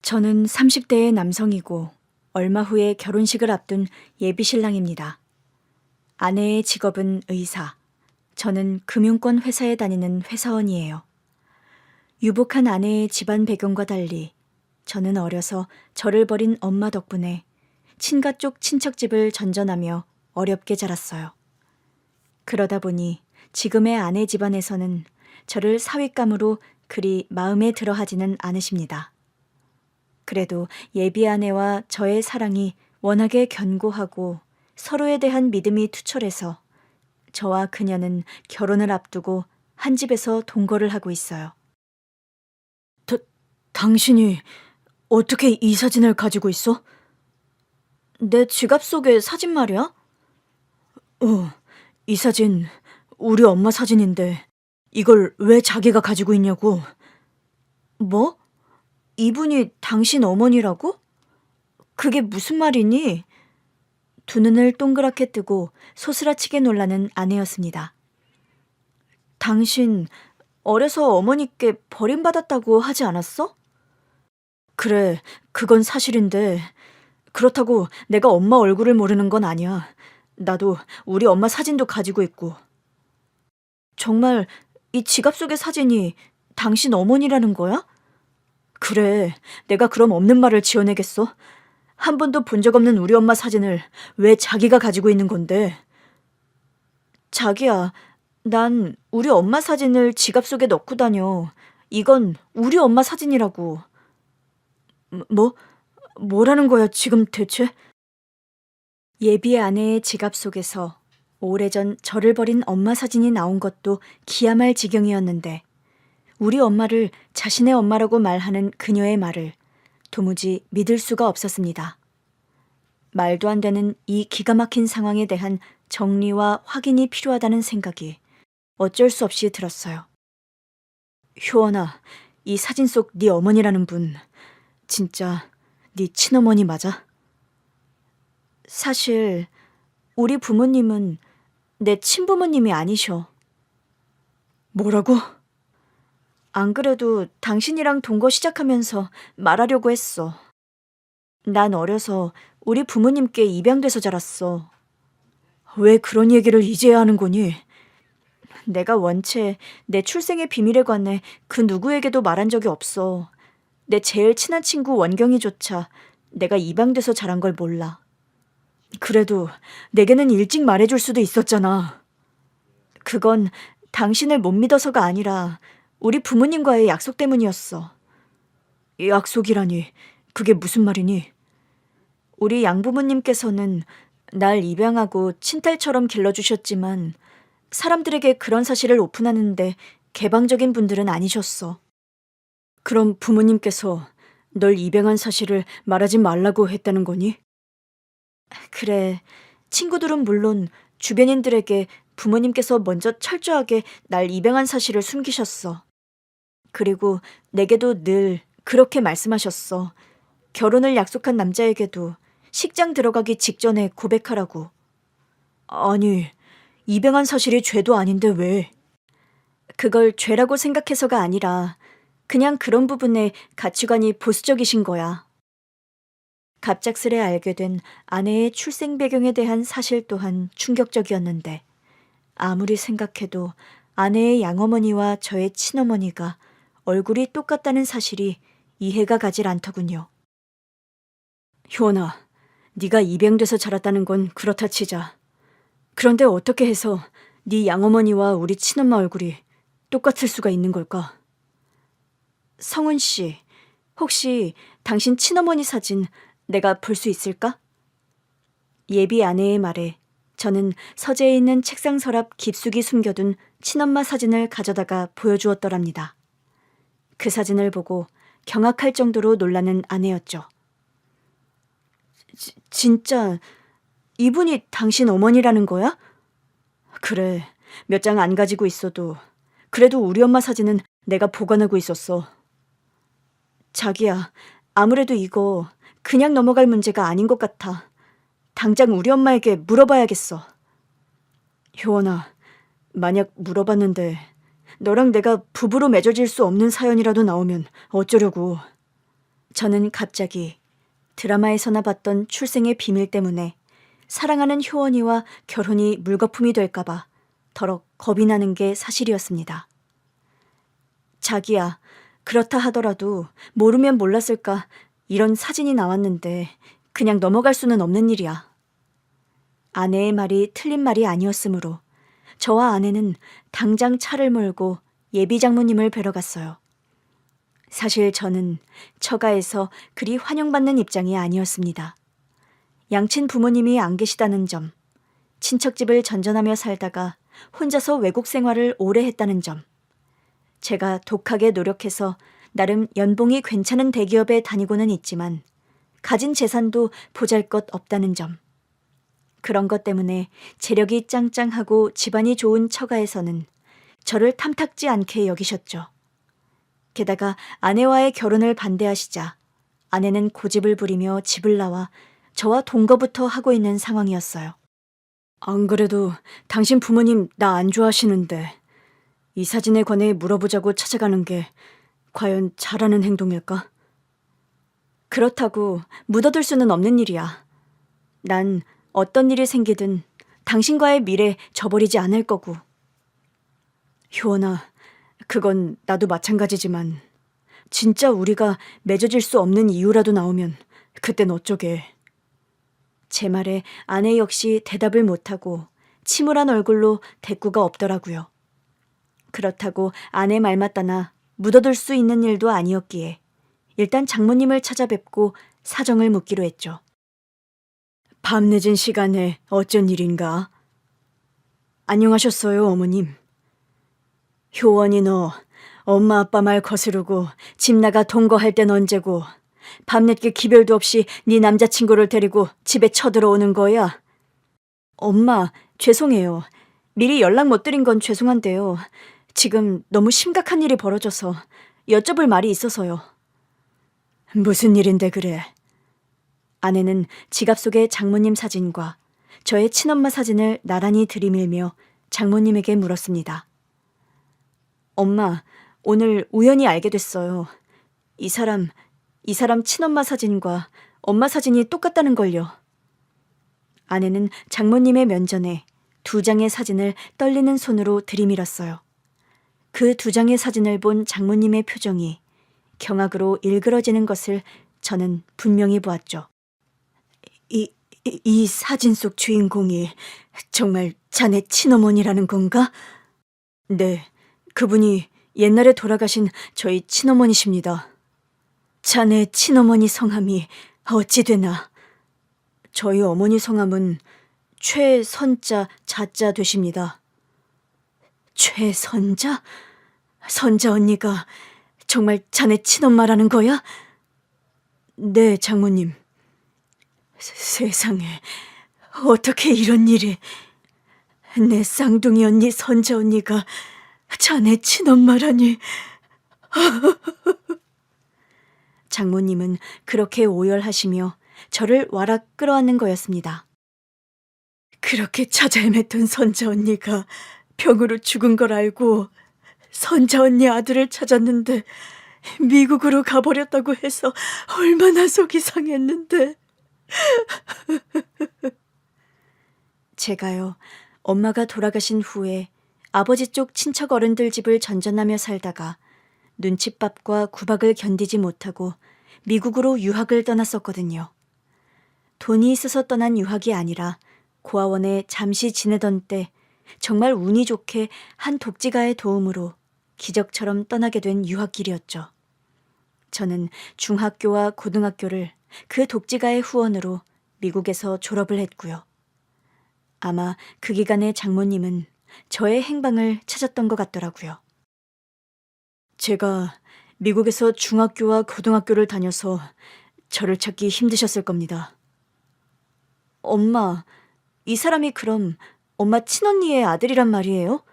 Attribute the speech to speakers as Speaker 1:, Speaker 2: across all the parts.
Speaker 1: 저는 30대의 남성이고 얼마 후에 결혼식을 앞둔 예비 신랑입니다. 아내의 직업은 의사, 저는 금융권 회사에 다니는 회사원이에요. 유복한 아내의 집안 배경과 달리 저는 어려서 저를 버린 엄마 덕분에 친가 쪽 친척집을 전전하며 어렵게 자랐어요. 그러다 보니 지금의 아내 집안에서는 저를 사윗감으로 그리 마음에 들어 하지는 않으십니다. 그래도 예비 아내와 저의 사랑이 워낙에 견고하고 서로에 대한 믿음이 투철해서 저와 그녀는 결혼을 앞두고 한 집에서 동거를 하고 있어요. 당신이 어떻게 이 사진을 가지고 있어? 내 지갑 속의 사진 말이야? 이 사진 우리 엄마 사진인데 이걸 왜 자기가 가지고 있냐고. 뭐? 이분이 당신 어머니라고? 그게 무슨 말이니? 두 눈을 동그랗게 뜨고 소스라치게 놀라는 아내였습니다. 당신 어려서 어머니께 버림받았다고 하지 않았어? 그래, 그건 사실인데 그렇다고 내가 엄마 얼굴을 모르는 건 아니야. 나도 우리 엄마 사진도 가지고 있고. 정말 이 지갑 속의 사진이 당신 어머니라는 거야? 그래, 내가 그럼 없는 말을 지어내겠어? 한 번도 본 적 없는 우리 엄마 사진을 왜 자기가 가지고 있는 건데? 자기야, 난 우리 엄마 사진을 지갑 속에 넣고 다녀. 이건 우리 엄마 사진이라고. 뭐? 뭐라는 거야, 지금 대체? 예비 아내의 지갑 속에서 오래전 저를 버린 엄마 사진이 나온 것도 기야말 지경이었는데 우리 엄마를 자신의 엄마라고 말하는 그녀의 말을 도무지 믿을 수가 없었습니다. 말도 안 되는 이 기가 막힌 상황에 대한 정리와 확인이 필요하다는 생각이 어쩔 수 없이 들었어요. 효원아, 이 사진 속 네 어머니라는 분 진짜 네 친어머니 맞아? 사실 우리 부모님은 내 친부모님이 아니셔. 뭐라고? 안 그래도 당신이랑 동거 시작하면서 말하려고 했어. 난 어려서 우리 부모님께 입양돼서 자랐어. 왜 그런 얘기를 이제야 하는 거니? 내가 원체 내 출생의 비밀에 관해 그 누구에게도 말한 적이 없어. 내 제일 친한 친구 원경이조차 내가 입양돼서 자란 걸 몰라. 그래도 내게는 일찍 말해줄 수도 있었잖아. 그건 당신을 못 믿어서가 아니라 우리 부모님과의 약속 때문이었어. 약속이라니, 그게 무슨 말이니? 우리 양부모님께서는 날 입양하고 친딸처럼 길러주셨지만 사람들에게 그런 사실을 오픈하는데 개방적인 분들은 아니셨어. 그럼 부모님께서 널 입양한 사실을 말하지 말라고 했다는 거니? 그래, 친구들은 물론 주변인들에게 부모님께서 먼저 철저하게 날 입양한 사실을 숨기셨어. 그리고 내게도 늘 그렇게 말씀하셨어. 결혼을 약속한 남자에게도 식장 들어가기 직전에 고백하라고. 아니, 입양한 사실이 죄도 아닌데 왜? 그걸 죄라고 생각해서가 아니라 그냥 그런 부분에 가치관이 보수적이신 거야. 갑작스레 알게 된 아내의 출생 배경에 대한 사실 또한 충격적이었는데 아무리 생각해도 아내의 양어머니와 저의 친어머니가 얼굴이 똑같다는 사실이 이해가 가질 않더군요. 효원아, 네가 입양돼서 자랐다는 건 그렇다 치자. 그런데 어떻게 해서 네 양어머니와 우리 친엄마 얼굴이 똑같을 수가 있는 걸까? 성은 씨, 혹시 당신 친어머니 사진 내가 볼 수 있을까? 예비 아내의 말에 저는 서재에 있는 책상 서랍 깊숙이 숨겨둔 친엄마 사진을 가져다가 보여주었더랍니다. 그 사진을 보고 경악할 정도로 놀라는 아내였죠. 진짜 이분이 당신 어머니라는 거야? 그래, 몇 장 안 가지고 있어도 그래도 우리 엄마 사진은 내가 보관하고 있었어. 자기야, 아무래도 이거 그냥 넘어갈 문제가 아닌 것 같아. 당장 우리 엄마에게 물어봐야겠어. 효원아, 만약 물어봤는데 너랑 내가 부부로 맺어질 수 없는 사연이라도 나오면 어쩌려고. 저는 갑자기 드라마에서나 봤던 출생의 비밀 때문에 사랑하는 효원이와 결혼이 물거품이 될까봐 더럭 겁이 나는 게 사실이었습니다. 자기야, 그렇다 하더라도 모르면 몰랐을까 이런 사진이 나왔는데 그냥 넘어갈 수는 없는 일이야. 아내의 말이 틀린 말이 아니었으므로 저와 아내는 당장 차를 몰고 예비 장모님을 뵈러 갔어요. 사실 저는 처가에서 그리 환영받는 입장이 아니었습니다. 양친 부모님이 안 계시다는 점, 친척집을 전전하며 살다가 혼자서 외국 생활을 오래 했다는 점, 제가 독하게 노력해서 나름 연봉이 괜찮은 대기업에 다니고는 있지만 가진 재산도 보잘것 없다는 점, 그런 것 때문에 재력이 짱짱하고 집안이 좋은 처가에서는 저를 탐탁지 않게 여기셨죠. 게다가 아내와의 결혼을 반대하시자 아내는 고집을 부리며 집을 나와 저와 동거부터 하고 있는 상황이었어요. 안 그래도 당신 부모님 나 안 좋아하시는데 이 사진에 관해 물어보자고 찾아가는 게 과연 잘하는 행동일까? 그렇다고 묻어둘 수는 없는 일이야. 난 어떤 일이 생기든 당신과의 미래 저버리지 않을 거고. 효원아, 그건 나도 마찬가지지만 진짜 우리가 맺어질 수 없는 이유라도 나오면 그땐 어쩌게. 제 말에 아내 역시 대답을 못하고 침울한 얼굴로 대꾸가 없더라고요. 그렇다고 아내 말 맞다나 묻어둘 수 있는 일도 아니었기에 일단 장모님을 찾아뵙고 사정을 묻기로 했죠. 밤늦은 시간에 어쩐 일인가? 안녕하셨어요, 어머님. 효원이 너 엄마 아빠 말 거스르고 집 나가 동거할 땐 언제고 밤늦게 기별도 없이 네 남자친구를 데리고 집에 쳐들어오는 거야? 엄마, 죄송해요. 미리 연락 못 드린 건 죄송한데요. 지금 너무 심각한 일이 벌어져서 여쭤볼 말이 있어서요. 무슨 일인데 그래? 아내는 지갑 속의 장모님 사진과 저의 친엄마 사진을 나란히 들이밀며 장모님에게 물었습니다. 엄마, 오늘 우연히 알게 됐어요. 이 사람 친엄마 사진과 엄마 사진이 똑같다는 걸요. 아내는 장모님의 면전에 2장의 사진을 떨리는 손으로 들이밀었어요. 그 2장의 사진을 본 장모님의 표정이 경악으로 일그러지는 것을 저는 분명히 보았죠. 이 사진 속 주인공이 정말 자네 친어머니라는 건가? 네, 그분이 옛날에 돌아가신 저희 친어머니십니다. 자네 친어머니 성함이 어찌 되나? 저희 어머니 성함은 최선자 자자 되십니다. 최선자? 선자 언니가 정말 자네 친엄마라는 거야? 네, 장모님. 세상에, 어떻게 이런 일이. 내 쌍둥이 언니 선자 언니가 자네 친엄마라니. 장모님은 그렇게 오열하시며 저를 와락 끌어안는 거였습니다. 그렇게 찾아 헤맸던 선자 언니가 병으로 죽은 걸 알고 선자 언니 아들을 찾았는데 미국으로 가버렸다고 해서 얼마나 속이 상했는데. 제가요, 엄마가 돌아가신 후에 아버지 쪽 친척 어른들 집을 전전하며 살다가 눈칫밥과 구박을 견디지 못하고 미국으로 유학을 떠났었거든요. 돈이 있어서 떠난 유학이 아니라 고아원에 잠시 지내던 때 정말 운이 좋게 한 독지가의 도움으로 기적처럼 떠나게 된 유학길이었죠. 저는 중학교와 고등학교를 그 독지가의 후원으로 미국에서 졸업을 했고요. 아마 그 기간에 장모님은 저의 행방을 찾았던 것 같더라고요. 제가 미국에서 중학교와 고등학교를 다녀서 저를 찾기 힘드셨을 겁니다. 엄마, 이 사람이 그럼 엄마 친언니의 아들이란 말이에요?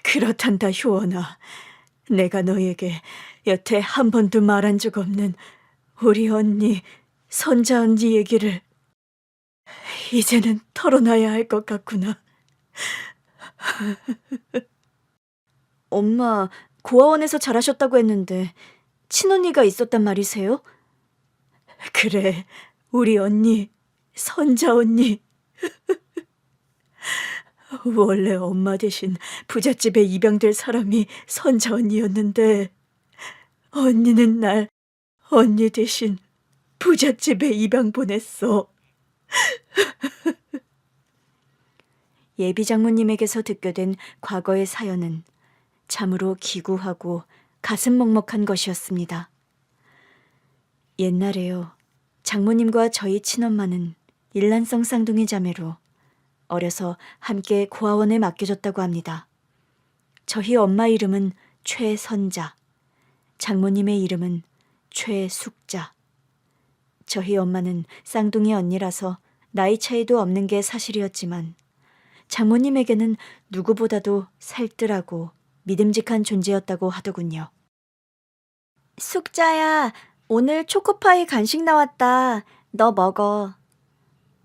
Speaker 1: 그렇단다, 효원아. 내가 너에게 여태 한 번도 말한 적 없는 우리 언니, 선자 언니 얘기를 이제는 털어놔야 할 것 같구나. 엄마, 고아원에서 자라셨다고 했는데 친언니가 있었단 말이세요? 그래, 우리 언니, 선자 언니. 원래 엄마 대신 부잣집에 입양될 사람이 선자 언니였는데 언니는 날 언니 대신 부잣집에 입양 보냈어. 예비 장모님에게서 듣게 된 과거의 사연은 참으로 기구하고 가슴 먹먹한 것이었습니다. 옛날에요. 장모님과 저희 친엄마는 일란성 쌍둥이 자매로 어려서 함께 고아원에 맡겨졌다고 합니다. 저희 엄마 이름은 최선자, 장모님의 이름은 최숙자. 저희 엄마는 쌍둥이 언니라서 나이 차이도 없는 게 사실이었지만 장모님에게는 누구보다도 살뜰하고 믿음직한 존재였다고 하더군요. 숙자야, 오늘 초코파이 간식 나왔다. 너 먹어.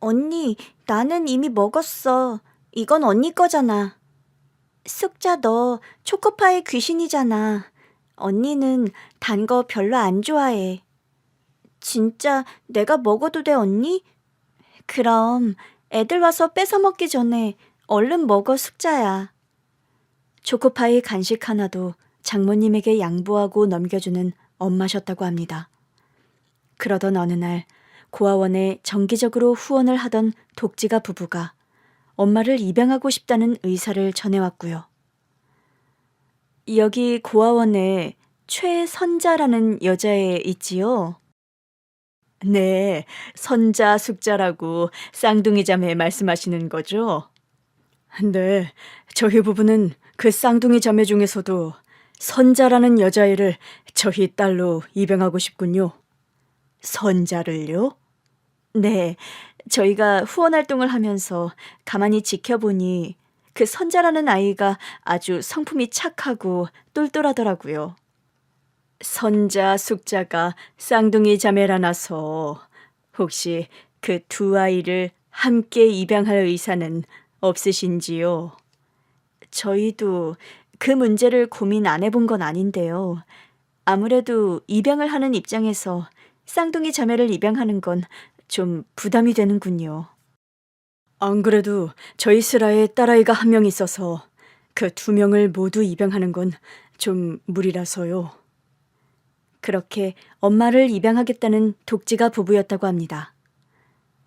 Speaker 1: 언니, 나는 이미 먹었어. 이건 언니 거잖아. 숙자, 너 초코파이 귀신이잖아. 언니는 단 거 별로 안 좋아해. 진짜 내가 먹어도 돼, 언니? 그럼 애들 와서 뺏어 먹기 전에 얼른 먹어, 숙자야. 초코파이 간식 하나도 장모님에게 양보하고 넘겨주는 엄마셨다고 합니다. 그러던 어느 날 고아원에 정기적으로 후원을 하던 독지가 부부가 엄마를 입양하고 싶다는 의사를 전해왔고요. 여기 고아원에 최선자라는 여자애 있지요? 네, 선자, 숙자라고 쌍둥이 자매 말씀하시는 거죠? 네, 저희 부부는 그 쌍둥이 자매 중에서도 선자라는 여자애를 저희 딸로 입양하고 싶군요. 선자를요? 네, 저희가 후원 활동을 하면서 가만히 지켜보니 그 선자라는 아이가 아주 성품이 착하고 똘똘하더라고요. 선자, 숙자가 쌍둥이 자매라나서 혹시 그 두 아이를 함께 입양할 의사는 없으신지요? 저희도 그 문제를 고민 안 해본 건 아닌데요. 아무래도 입양을 하는 입장에서 쌍둥이 자매를 입양하는 건 좀 부담이 되는군요. 안 그래도 저희 슬하에 딸아이가 한 명 있어서 그 두 명을 모두 입양하는 건 좀 무리라서요. 그렇게 엄마를 입양하겠다는 독지가 부부였다고 합니다.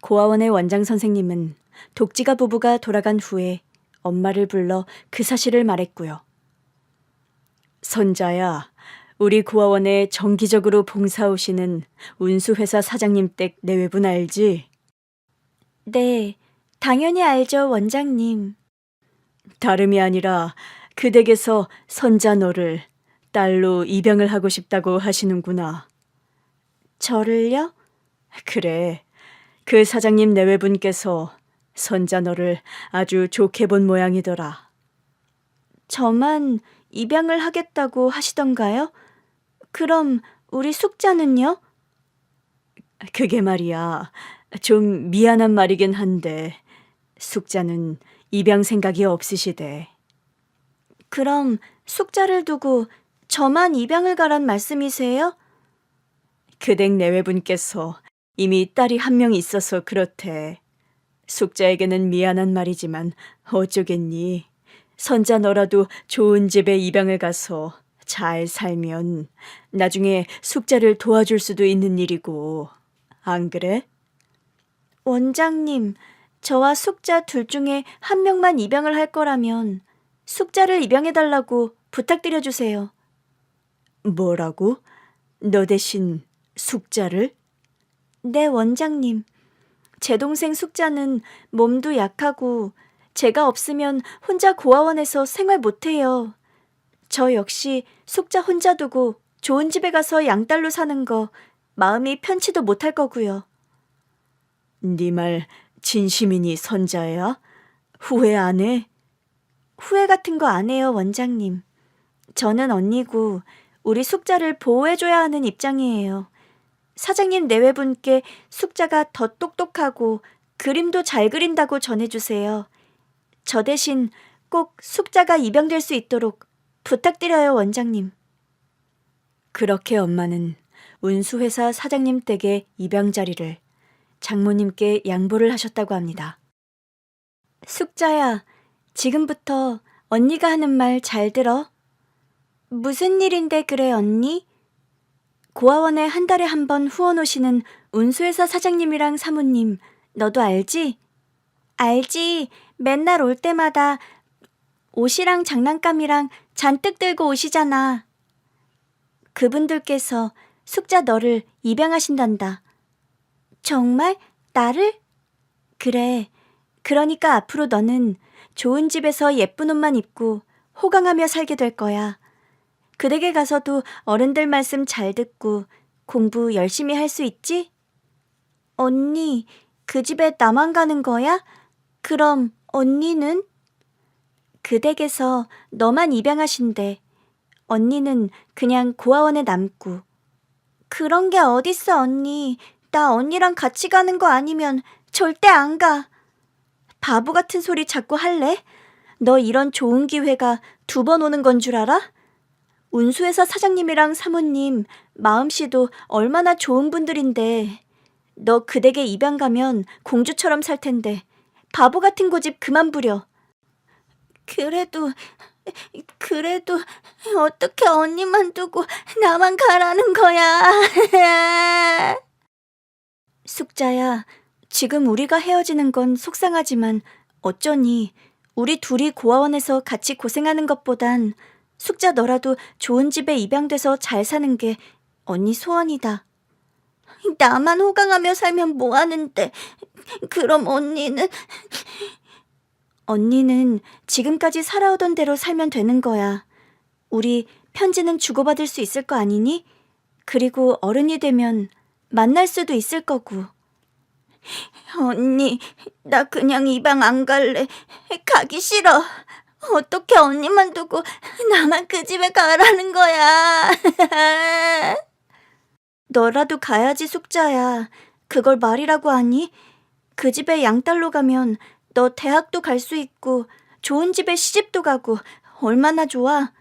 Speaker 1: 고아원의 원장 선생님은 독지가 부부가 돌아간 후에 엄마를 불러 그 사실을 말했고요. 선자야, 우리 고아원에 정기적으로 봉사 오시는 운수회사 사장님 댁 내외분 알지? 네, 당연히 알죠, 원장님. 다름이 아니라 그 댁에서 선자 너를 딸로 입양을 하고 싶다고 하시는구나. 저를요? 그래, 그 사장님 내외분께서 선자 너를 아주 좋게 본 모양이더라. 저만 입양을 하겠다고 하시던가요? 그럼 우리 숙자는요? 그게 말이야, 좀 미안한 말이긴 한데 숙자는 입양 생각이 없으시대. 그럼 숙자를 두고 저만 입양을 가란 말씀이세요? 그 댁 내외분께서 이미 딸이 한 명 있어서 그렇대. 숙자에게는 미안한 말이지만 어쩌겠니? 선자 너라도 좋은 집에 입양을 가서 잘 살면 나중에 숙자를 도와줄 수도 있는 일이고, 안 그래? 원장님, 저와 숙자 둘 중에 한 명만 입양을 할 거라면 숙자를 입양해달라고 부탁드려주세요. 뭐라고? 너 대신 숙자를? 네, 원장님. 제 동생 숙자는 몸도 약하고 제가 없으면 혼자 고아원에서 생활 못해요. 저 역시 숙자 혼자 두고 좋은 집에 가서 양딸로 사는 거 마음이 편치도 못할 거고요. 네 말 진심이니 선자야? 후회 안 해? 후회 같은 거 안 해요, 원장님. 저는 언니고 우리 숙자를 보호해줘야 하는 입장이에요. 사장님 내외분께 숙자가 더 똑똑하고 그림도 잘 그린다고 전해주세요. 저 대신 꼭 숙자가 입양될 수 있도록 부탁드려요, 원장님. 그렇게 엄마는 운수회사 사장님 댁의 입양 자리를 장모님께 양보를 하셨다고 합니다. 숙자야, 지금부터 언니가 하는 말 잘 들어. 무슨 일인데 그래, 언니? 고아원에 한 달에 한 번 후원 오시는 운수회사 사장님이랑 사모님, 너도 알지? 알지. 맨날 올 때마다 옷이랑 장난감이랑 잔뜩 들고 오시잖아. 그분들께서 숙자 너를 입양하신단다. 정말? 나를? 그래. 그러니까 앞으로 너는 좋은 집에서 예쁜 옷만 입고 호강하며 살게 될 거야. 그 댁에 가서도 어른들 말씀 잘 듣고 공부 열심히 할 수 있지? 언니, 그 집에 나만 가는 거야? 그럼 언니는? 그 댁에서 너만 입양하신대. 언니는 그냥 고아원에 남고. 그런 게 어딨어, 언니. 나 언니랑 같이 가는 거 아니면 절대 안 가. 바보 같은 소리 자꾸 할래? 너 이런 좋은 기회가 2번 오는 건 줄 알아? 운수회사 사장님이랑 사모님 마음씨도 얼마나 좋은 분들인데 너 그 댁에 입양 가면 공주처럼 살 텐데 바보 같은 고집 그만 부려. 그래도 어떻게 언니만 두고 나만 가라는 거야. 숙자야, 지금 우리가 헤어지는 건 속상하지만 어쩌니 우리 둘이 고아원에서 같이 고생하는 것보단 숙자 너라도 좋은 집에 입양돼서 잘 사는 게 언니 소원이다. 나만 호강하며 살면 뭐하는데. 그럼 언니는 지금까지 살아오던 대로 살면 되는 거야. 우리 편지는 주고받을 수 있을 거 아니니? 그리고 어른이 되면 만날 수도 있을 거고. 언니, 나 그냥 입양 안 갈래. 가기 싫어. 어떻게 언니만 두고 나만 그 집에 가라는 거야. 너라도 가야지, 숙자야. 그걸 말이라고 하니? 그 집에 양딸로 가면 너 대학도 갈 수 있고 좋은 집에 시집도 가고 얼마나 좋아.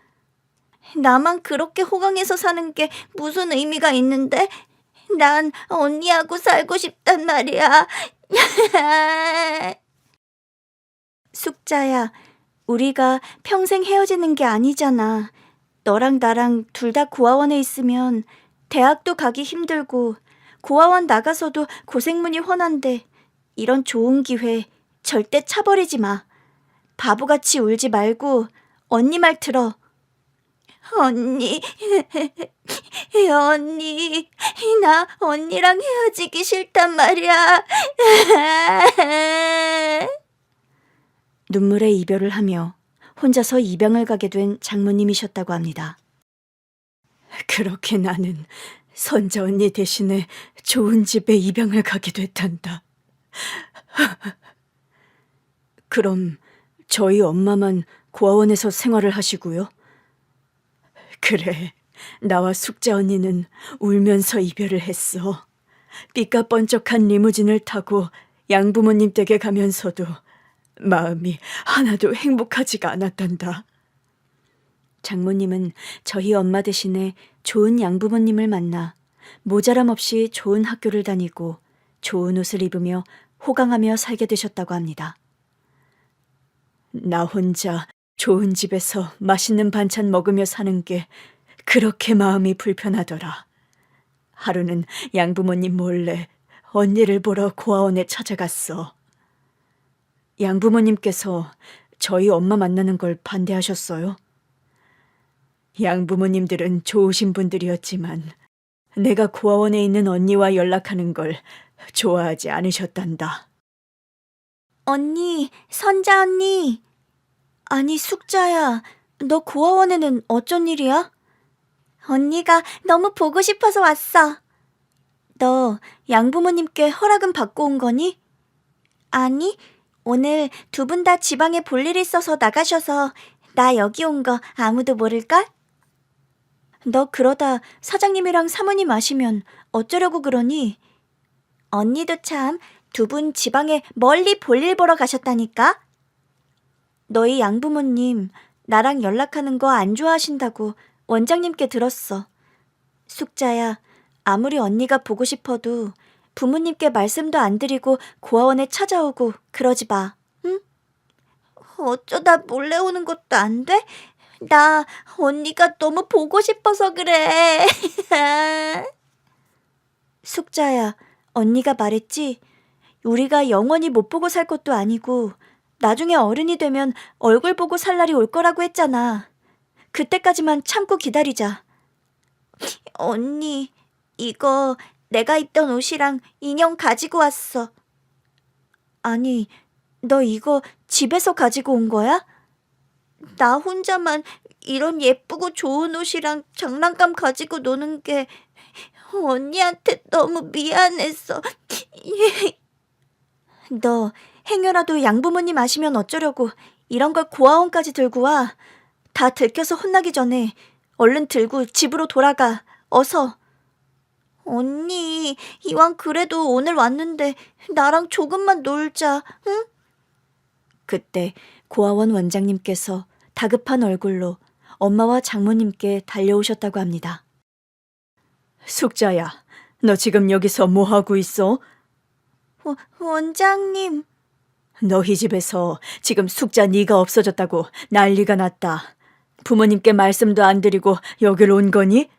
Speaker 1: 나만 그렇게 호강해서 사는 게 무슨 의미가 있는데? 난 언니하고 살고 싶단 말이야. 숙자야, 우리가 평생 헤어지는 게 아니잖아. 너랑 나랑 둘 다 고아원에 있으면 대학도 가기 힘들고 고아원 나가서도 고생문이 훤한데 이런 좋은 기회 절대 차버리지 마. 바보같이 울지 말고 언니 말 들어. 언니, 나 언니랑 헤어지기 싫단 말이야. 눈물의 이별을 하며 혼자서 입양을 가게 된 장모님이셨다고 합니다. 그렇게 나는 선자 언니 대신에 좋은 집에 입양을 가게 됐단다. 그럼 저희 엄마만 고아원에서 생활을 하시고요? 그래, 나와 숙자 언니는 울면서 이별을 했어. 삐까뻔쩍한 리무진을 타고 양부모님 댁에 가면서도 마음이 하나도 행복하지가 않았단다. 장모님은 저희 엄마 대신에 좋은 양부모님을 만나 모자람 없이 좋은 학교를 다니고 좋은 옷을 입으며 호강하며 살게 되셨다고 합니다. 나 혼자 좋은 집에서 맛있는 반찬 먹으며 사는 게 그렇게 마음이 불편하더라. 하루는 양부모님 몰래 언니를 보러 고아원에 찾아갔어. 양부모님께서 저희 엄마 만나는 걸 반대하셨어요. 양부모님들은 좋으신 분들이었지만 내가 고아원에 있는 언니와 연락하는 걸 좋아하지 않으셨단다. 언니, 선자 언니. 아니, 숙자야, 너 고아원에는 어쩐 일이야? 언니가 너무 보고 싶어서 왔어. 너 양부모님께 허락은 받고 온 거니? 아니, 오늘 2분 다 지방에 볼 일 있어서 나가셔서 나 여기 온 거 아무도 모를걸? 너 그러다 사장님이랑 사모님 아시면 어쩌려고 그러니? 언니도 참 2분 지방에 멀리 볼일 보러 가셨다니까? 너희 양부모님 나랑 연락하는 거 안 좋아하신다고 원장님께 들었어. 숙자야, 아무리 언니가 보고 싶어도 부모님께 말씀도 안 드리고 고아원에 찾아오고 그러지 마, 응? 어쩌다 몰래 오는 것도 안 돼? 나 언니가 너무 보고 싶어서 그래. 숙자야, 언니가 말했지? 우리가 영원히 못 보고 살 것도 아니고 나중에 어른이 되면 얼굴 보고 살 날이 올 거라고 했잖아. 그때까지만 참고 기다리자. 언니, 이거 내가 입던 옷이랑 인형 가지고 왔어. 아니, 너 이거 집에서 가지고 온 거야? 나 혼자만 이런 예쁘고 좋은 옷이랑 장난감 가지고 노는 게 언니한테 너무 미안했어. 너 행여라도 양부모님 아시면 어쩌려고 이런 걸 고아원까지 들고 와. 다 들켜서 혼나기 전에 얼른 들고 집으로 돌아가. 어서. 언니, 이왕 그래도 오늘 왔는데 나랑 조금만 놀자, 응? 그때 고아원 원장님께서 다급한 얼굴로 엄마와 장모님께 달려오셨다고 합니다. 숙자야, 너 지금 여기서 뭐 하고 있어? 원장님. 너희 집에서 지금 숙자 네가 없어졌다고 난리가 났다. 부모님께 말씀도 안 드리고 여길 온 거니?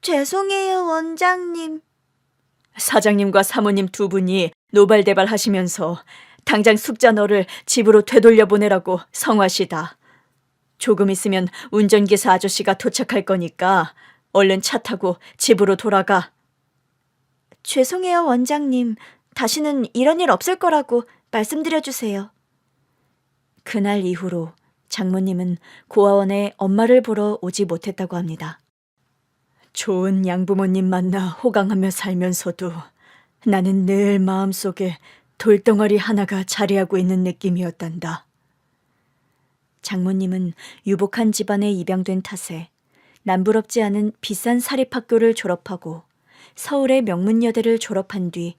Speaker 1: 죄송해요, 원장님. 사장님과 사모님 두 분이 노발대발 하시면서 당장 숙자 너를 집으로 되돌려 보내라고 성화시다. 조금 있으면 운전기사 아저씨가 도착할 거니까 얼른 차 타고 집으로 돌아가. 죄송해요, 원장님. 다시는 이런 일 없을 거라고 말씀드려주세요. 그날 이후로 장모님은 고아원에 엄마를 보러 오지 못했다고 합니다. 좋은 양부모님 만나 호강하며 살면서도 나는 늘 마음속에 돌덩어리 하나가 자리하고 있는 느낌이었단다. 장모님은 유복한 집안에 입양된 탓에 남부럽지 않은 비싼 사립학교를 졸업하고 서울의 명문여대를 졸업한 뒤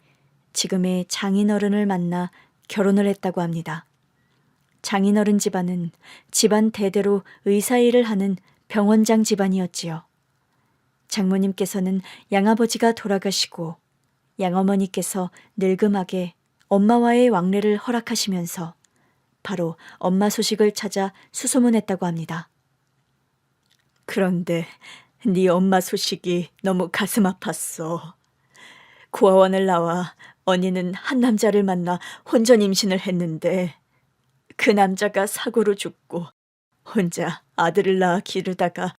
Speaker 1: 지금의 장인어른을 만나 결혼을 했다고 합니다. 장인어른 집안은 집안 대대로 의사 일을 하는 병원장 집안이었지요. 장모님께서는 양아버지가 돌아가시고 양어머니께서 늙음하게 엄마와의 왕래를 허락하시면서 바로 엄마 소식을 찾아 수소문했다고 합니다. 그런데 네 엄마 소식이 너무 가슴 아팠어. 고아원을 나와 언니는 한 남자를 만나 혼전 임신을 했는데 그 남자가 사고로 죽고 혼자 아들을 낳아 기르다가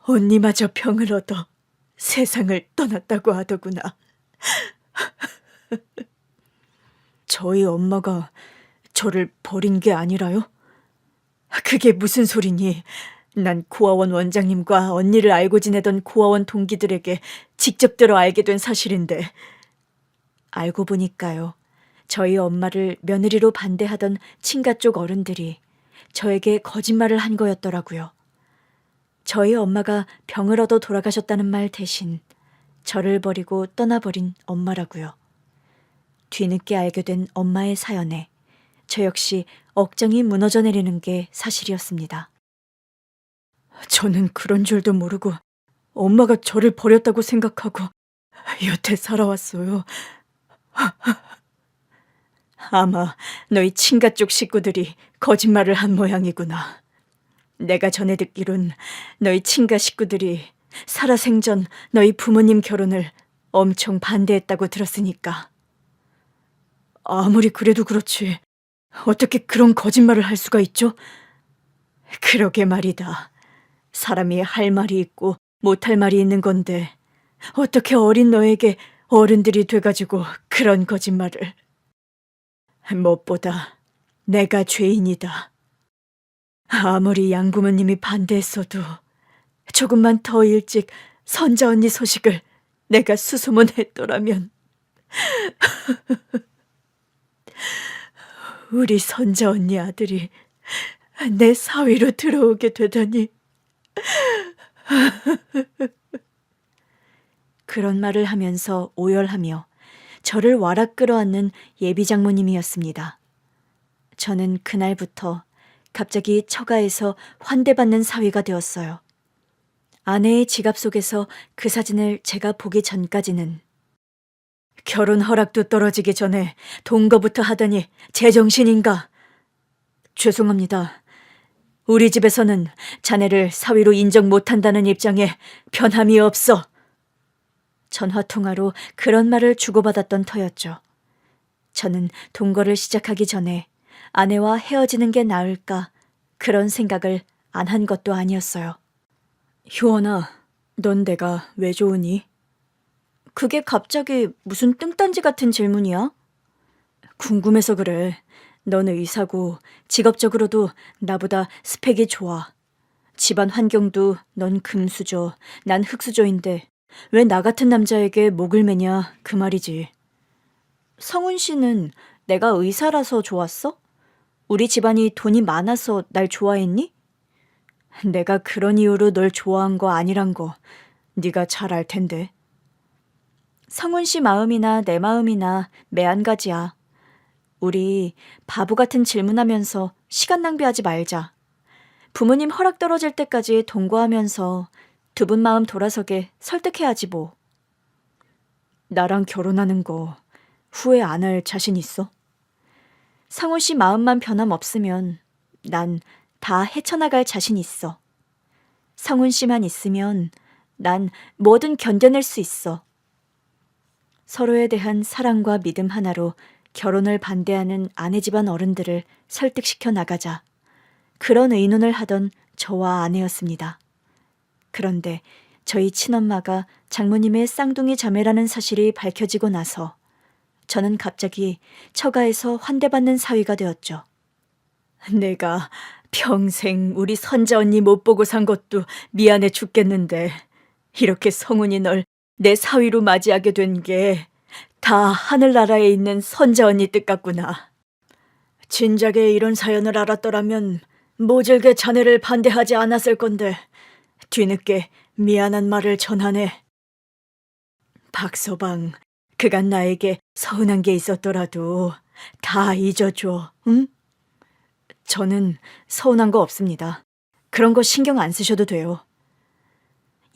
Speaker 1: 언니마저 병을 얻어 세상을 떠났다고 하더구나. 저희 엄마가 저를 버린 게 아니라요? 그게 무슨 소리니? 난 고아원 원장님과 언니를 알고 지내던 고아원 동기들에게 직접 들어 알게 된 사실인데. 알고 보니까요. 저희 엄마를 며느리로 반대하던 친가 쪽 어른들이 저에게 거짓말을 한 거였더라고요. 저희 엄마가 병을 얻어 돌아가셨다는 말 대신 저를 버리고 떠나버린 엄마라고요. 뒤늦게 알게 된 엄마의 사연에 저 역시 억장이 무너져 내리는 게 사실이었습니다. 저는 그런 줄도 모르고 엄마가 저를 버렸다고 생각하고 여태 살아왔어요. 아마 너희 친가 쪽 식구들이 거짓말을 한 모양이구나. 내가 전해 듣기론 너희 친가 식구들이 살아생전 너희 부모님 결혼을 엄청 반대했다고 들었으니까. 아무리 그래도 그렇지 어떻게 그런 거짓말을 할 수가 있죠? 그러게 말이다. 사람이 할 말이 있고 못할 말이 있는 건데 어떻게 어린 너에게 어른들이 돼가지고 그런 거짓말을. 무엇보다 내가 죄인이다. 아무리 양부모님이 반대했어도 조금만 더 일찍 선자 언니 소식을 내가 수소문했더라면 우리 선자 언니 아들이 내 사위로 들어오게 되다니. 그런 말을 하면서 오열하며 저를 와락 끌어안는 예비 장모님이었습니다. 저는 그날부터 갑자기 처가에서 환대받는 사위가 되었어요. 아내의 지갑 속에서 그 사진을 제가 보기 전까지는 결혼 허락도 떨어지기 전에 동거부터 하다니 제정신인가? 죄송합니다. 우리 집에서는 자네를 사위로 인정 못한다는 입장에 변함이 없어. 전화통화로 그런 말을 주고받았던 터였죠. 저는 동거를 시작하기 전에 아내와 헤어지는 게 나을까 그런 생각을 안 한 것도 아니었어요. 효원아, 넌 내가 왜 좋으니? 그게 갑자기 무슨 뚱딴지 같은 질문이야? 궁금해서 그래. 넌 의사고 직업적으로도 나보다 스펙이 좋아. 집안 환경도 넌 금수저, 난 흙수저인데 왜 나 같은 남자에게 목을 매냐 그 말이지. 성훈 씨는 내가 의사라서 좋았어? 우리 집안이 돈이 많아서 날 좋아했니? 내가 그런 이유로 널 좋아한 거 아니란 거 네가 잘 알 텐데. 성훈 씨 마음이나 내 마음이나 매한가지야. 우리 바보 같은 질문하면서 시간 낭비하지 말자. 부모님 허락 떨어질 때까지 동거하면서 두 분 마음 돌아서게 설득해야지 뭐. 나랑 결혼하는 거 후회 안 할 자신 있어? 상훈 씨 마음만 변함없으면 난 다 헤쳐나갈 자신 있어. 성훈 씨만 있으면 난 뭐든 견뎌낼 수 있어. 서로에 대한 사랑과 믿음 하나로 결혼을 반대하는 아내 집안 어른들을 설득시켜 나가자. 그런 의논을 하던 저와 아내였습니다. 그런데 저희 친엄마가 장모님의 쌍둥이 자매라는 사실이 밝혀지고 나서 저는 갑자기 처가에서 환대받는 사위가 되었죠. 내가 평생 우리 선자 언니 못 보고 산 것도 미안해 죽겠는데 이렇게 성훈이 널 내 사위로 맞이하게 된 게 다 하늘나라에 있는 선자 언니 뜻 같구나. 진작에 이런 사연을 알았더라면 모질게 자네를 반대하지 않았을 건데 뒤늦게 미안한 말을 전하네. 박서방, 그간 나에게 서운한 게 있었더라도 다 잊어줘, 응? 저는 서운한 거 없습니다. 그런 거 신경 안 쓰셔도 돼요.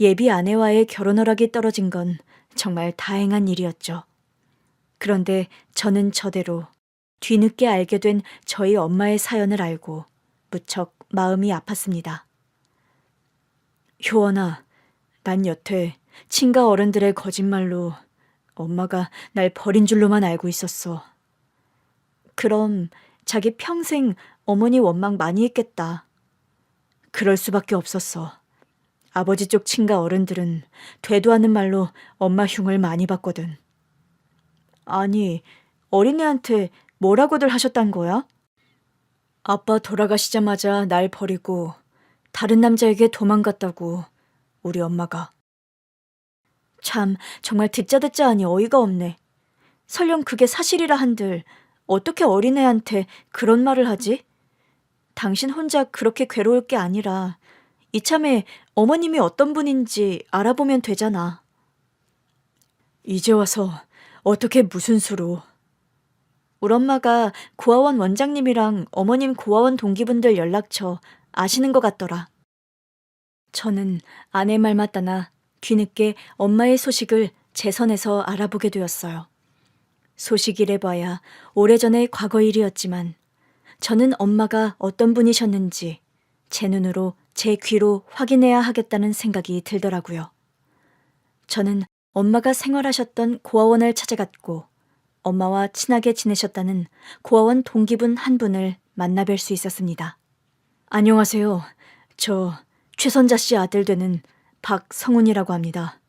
Speaker 1: 예비 아내와의 결혼 허락이 떨어진 건 정말 다행한 일이었죠. 그런데 저는 저대로 뒤늦게 알게 된 저희 엄마의 사연을 알고 무척 마음이 아팠습니다. 효원아, 난 여태 친가 어른들의 거짓말로 엄마가 날 버린 줄로만 알고 있었어. 그럼 자기 평생 어머니 원망 많이 했겠다. 그럴 수밖에 없었어. 아버지 쪽 친가 어른들은 되도 않는 말로 엄마 흉을 많이 봤거든. 아니, 어린애한테 뭐라고들 하셨단 거야? 아빠 돌아가시자마자 날 버리고 다른 남자에게 도망갔다고 우리 엄마가. 참, 정말 듣자 하니 어이가 없네. 설령 그게 사실이라 한들 어떻게 어린애한테 그런 말을 하지? 당신 혼자 그렇게 괴로울 게 아니라 이참에 어머님이 어떤 분인지 알아보면 되잖아. 이제 와서 어떻게 무슨 수로. 우리 엄마가 고아원 원장님이랑 어머님 고아원 동기분들 연락처 아시는 것 같더라. 저는 아내 말 맞다나 뒤늦게 엄마의 소식을 제 선에서 알아보게 되었어요. 소식이래봐야 오래전의 과거 일이었지만 저는 엄마가 어떤 분이셨는지 제 눈으로 제 귀로 확인해야 하겠다는 생각이 들더라고요. 저는 엄마가 생활하셨던 고아원을 찾아갔고 엄마와 친하게 지내셨다는 고아원 동기분 한 분을 만나뵐 수 있었습니다. 안녕하세요. 저 최선자 씨 아들 되는 박성훈이라고 합니다.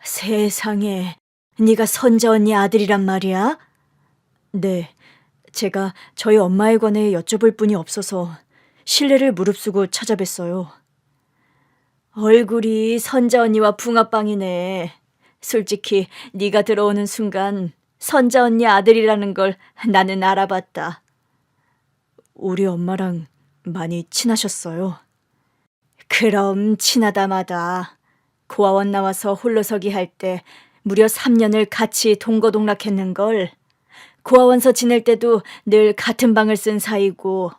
Speaker 1: 세상에, 네가 선자 언니 아들이란 말이야? 네, 제가 저희 엄마에 관해 여쭤볼 분이 없어서 실례를 무릅쓰고 찾아뵀어요. 얼굴이 선자 언니와 붕어빵이네. 솔직히 네가 들어오는 순간 선자 언니 아들이라는 걸 나는 알아봤다. 우리 엄마랑 많이 친하셨어요? 그럼 친하다마다. 고아원 나와서 홀로서기 할 때 무려 3년을 같이 동거동락했는걸. 고아원서 지낼 때도 늘 같은 방을 쓴 사이고.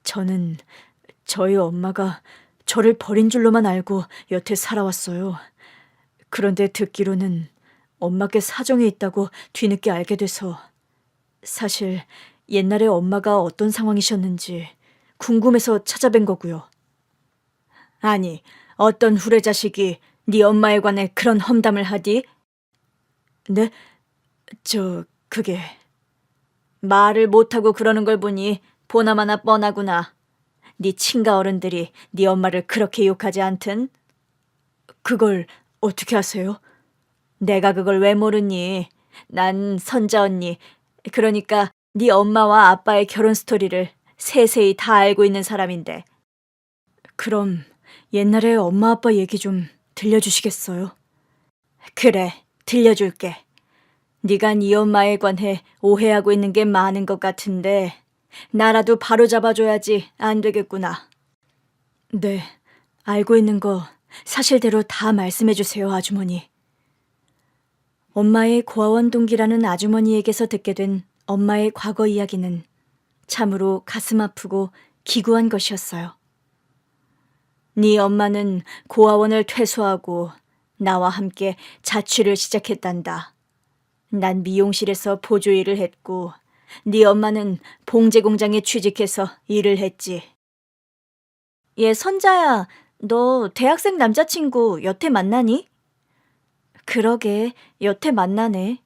Speaker 1: 저는 저희 엄마가 저를 버린 줄로만 알고 여태 살아왔어요. 그런데 듣기로는 엄마께 사정이 있다고 뒤늦게 알게 돼서 사실 옛날에 엄마가 어떤 상황이셨는지 궁금해서 찾아뵌 거고요. 아니, 어떤 후레 자식이 네 엄마에 관해 그런 험담을 하디? 네? 그게 말을 못하고 그러는 걸 보니 보나마나 뻔하구나. 네 친가 어른들이 네 엄마를 그렇게 욕하지 않든? 그걸 어떻게 아세요? 내가 그걸 왜 모르니? 난 선자 언니, 그러니까 네 엄마와 아빠의 결혼 스토리를 세세히 다 알고 있는 사람인데. 그럼 옛날에 엄마 아빠 얘기 좀 들려주시겠어요? 그래, 들려줄게. 네가 네 엄마에 관해 오해하고 있는 게 많은 것 같은데 나라도 바로 잡아줘야지 안 되겠구나. 네, 알고 있는 거 사실대로 다 말씀해주세요, 아주머니. 엄마의 고아원 동기라는 아주머니에게서 듣게 된 엄마의 과거 이야기는 참으로 가슴 아프고 기구한 것이었어요. 네 엄마는 고아원을 퇴소하고 나와 함께 자취를 시작했단다. 난 미용실에서 보조 일을 했고 네 엄마는 봉제 공장에 취직해서 일을 했지. 얘 선자야, 너 대학생 남자친구 여태 만나니? 그러게, 여태 만나네.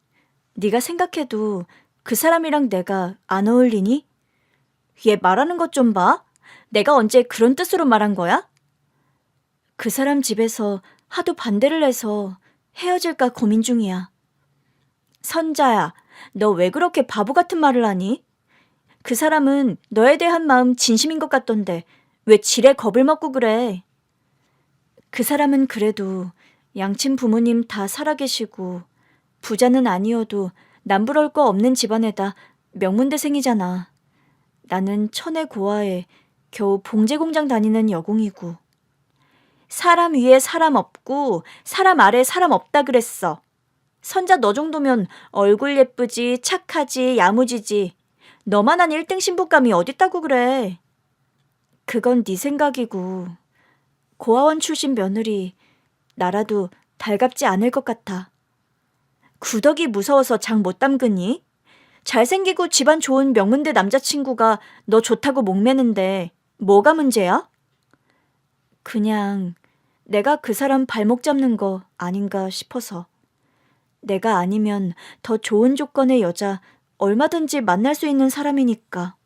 Speaker 1: 네가 생각해도 그 사람이랑 내가 안 어울리니? 얘 말하는 것 좀 봐. 내가 언제 그런 뜻으로 말한 거야? 그 사람 집에서 하도 반대를 해서 헤어질까 고민 중이야. 선자야, 너 왜 그렇게 바보 같은 말을 하니? 그 사람은 너에 대한 마음 진심인 것 같던데 왜 지레 겁을 먹고 그래? 그 사람은 그래도 양친 부모님 다 살아계시고 부자는 아니어도 남부러울 거 없는 집안에다 명문대생이잖아. 나는 천의 고아에 겨우 봉제 공장 다니는 여공이고. 사람 위에 사람 없고 사람 아래 사람 없다 그랬어. 선자 너 정도면 얼굴 예쁘지 착하지 야무지지. 너만한 1등 신부감이 어딨다고 그래. 그건 네 생각이고 고아원 출신 며느리 나라도 달갑지 않을 것 같아. 구덕이 무서워서 장 못 담그니? 잘생기고 집안 좋은 명문대 남자친구가 너 좋다고 목매는데 뭐가 문제야? 그냥 내가 그 사람 발목 잡는 거 아닌가 싶어서. 내가 아니면 더 좋은 조건의 여자 얼마든지 만날 수 있는 사람이니까.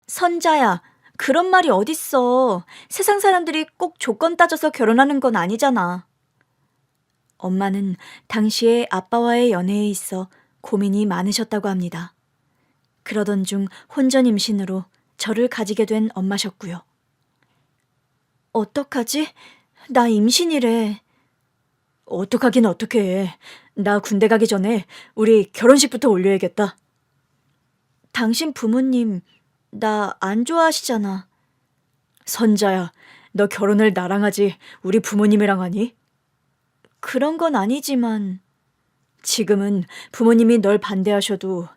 Speaker 1: 선자야, 그런 말이 어딨어. 세상 사람들이 꼭 조건 따져서 결혼하는 건 아니잖아. 엄마는 당시에 아빠와의 연애에 있어 고민이 많으셨다고 합니다. 그러던 중 혼전 임신으로 저를 가지게 된 엄마셨고요. 어떡하지? 나 임신이래. 어떡하긴 어떡해. 나 군대 가기 전에 우리 결혼식부터 올려야겠다. 당신 부모님 나 안 좋아하시잖아. 선자야, 너 결혼을 나랑 하지 우리 부모님이랑 하니? 그런 건 아니지만 지금은 부모님이 널 반대하셔도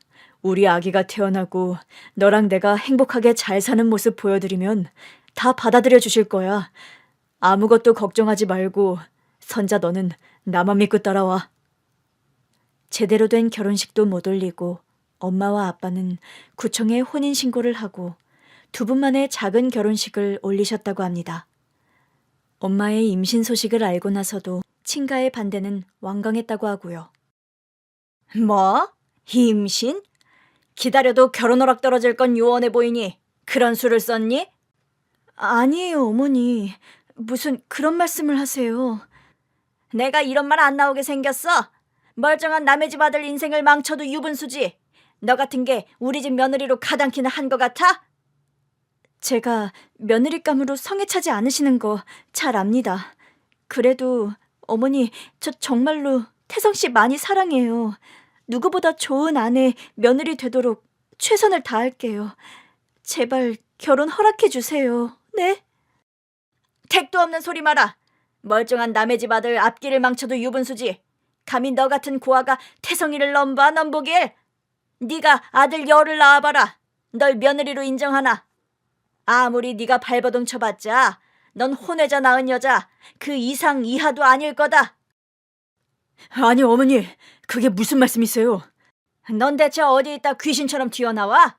Speaker 1: 우리 아기가 태어나고 너랑 내가 행복하게 잘 사는 모습 보여드리면 다 받아들여 주실 거야. 아무것도 걱정하지 말고 선자 너는 나만 믿고 따라와. 제대로 된 결혼식도 못 올리고 엄마와 아빠는 구청에 혼인신고를 하고 2분 만에 작은 결혼식을 올리셨다고 합니다. 엄마의 임신 소식을 알고 나서도 친가의 반대는 완강했다고 하고요. 뭐? 임신? 기다려도 결혼 허락 떨어질 건 요원해 보이니 그런 수를 썼니? 아니에요, 어머니. 무슨 그런 말씀을 하세요. 내가 이런 말 안 나오게 생겼어? 멀쩡한 남의 집 아들 인생을 망쳐도 유분수지. 너 같은 게 우리 집 며느리로 가당키나 한 것 같아? 제가 며느리감으로 성에 차지 않으시는 거 잘 압니다. 그래도 어머니, 저 정말로 태성 씨 많이 사랑해요. 누구보다 좋은 아내, 며느리 되도록 최선을 다할게요. 제발 결혼 허락해 주세요. 네? 택도 없는 소리 마라. 멀쩡한 남의 집 아들 앞길을 망쳐도 유분수지. 감히 너 같은 고아가 태성이를 넘봐 넘보길. 네가 아들 열을 낳아봐라. 널 며느리로 인정하나. 아무리 네가 발버둥 쳐봤자 넌 혼외자 낳은 여자 그 이상 이하도 아닐 거다. 아니 어머니, 그게 무슨 말씀이세요? 넌 대체 어디 있다 귀신처럼 튀어나와?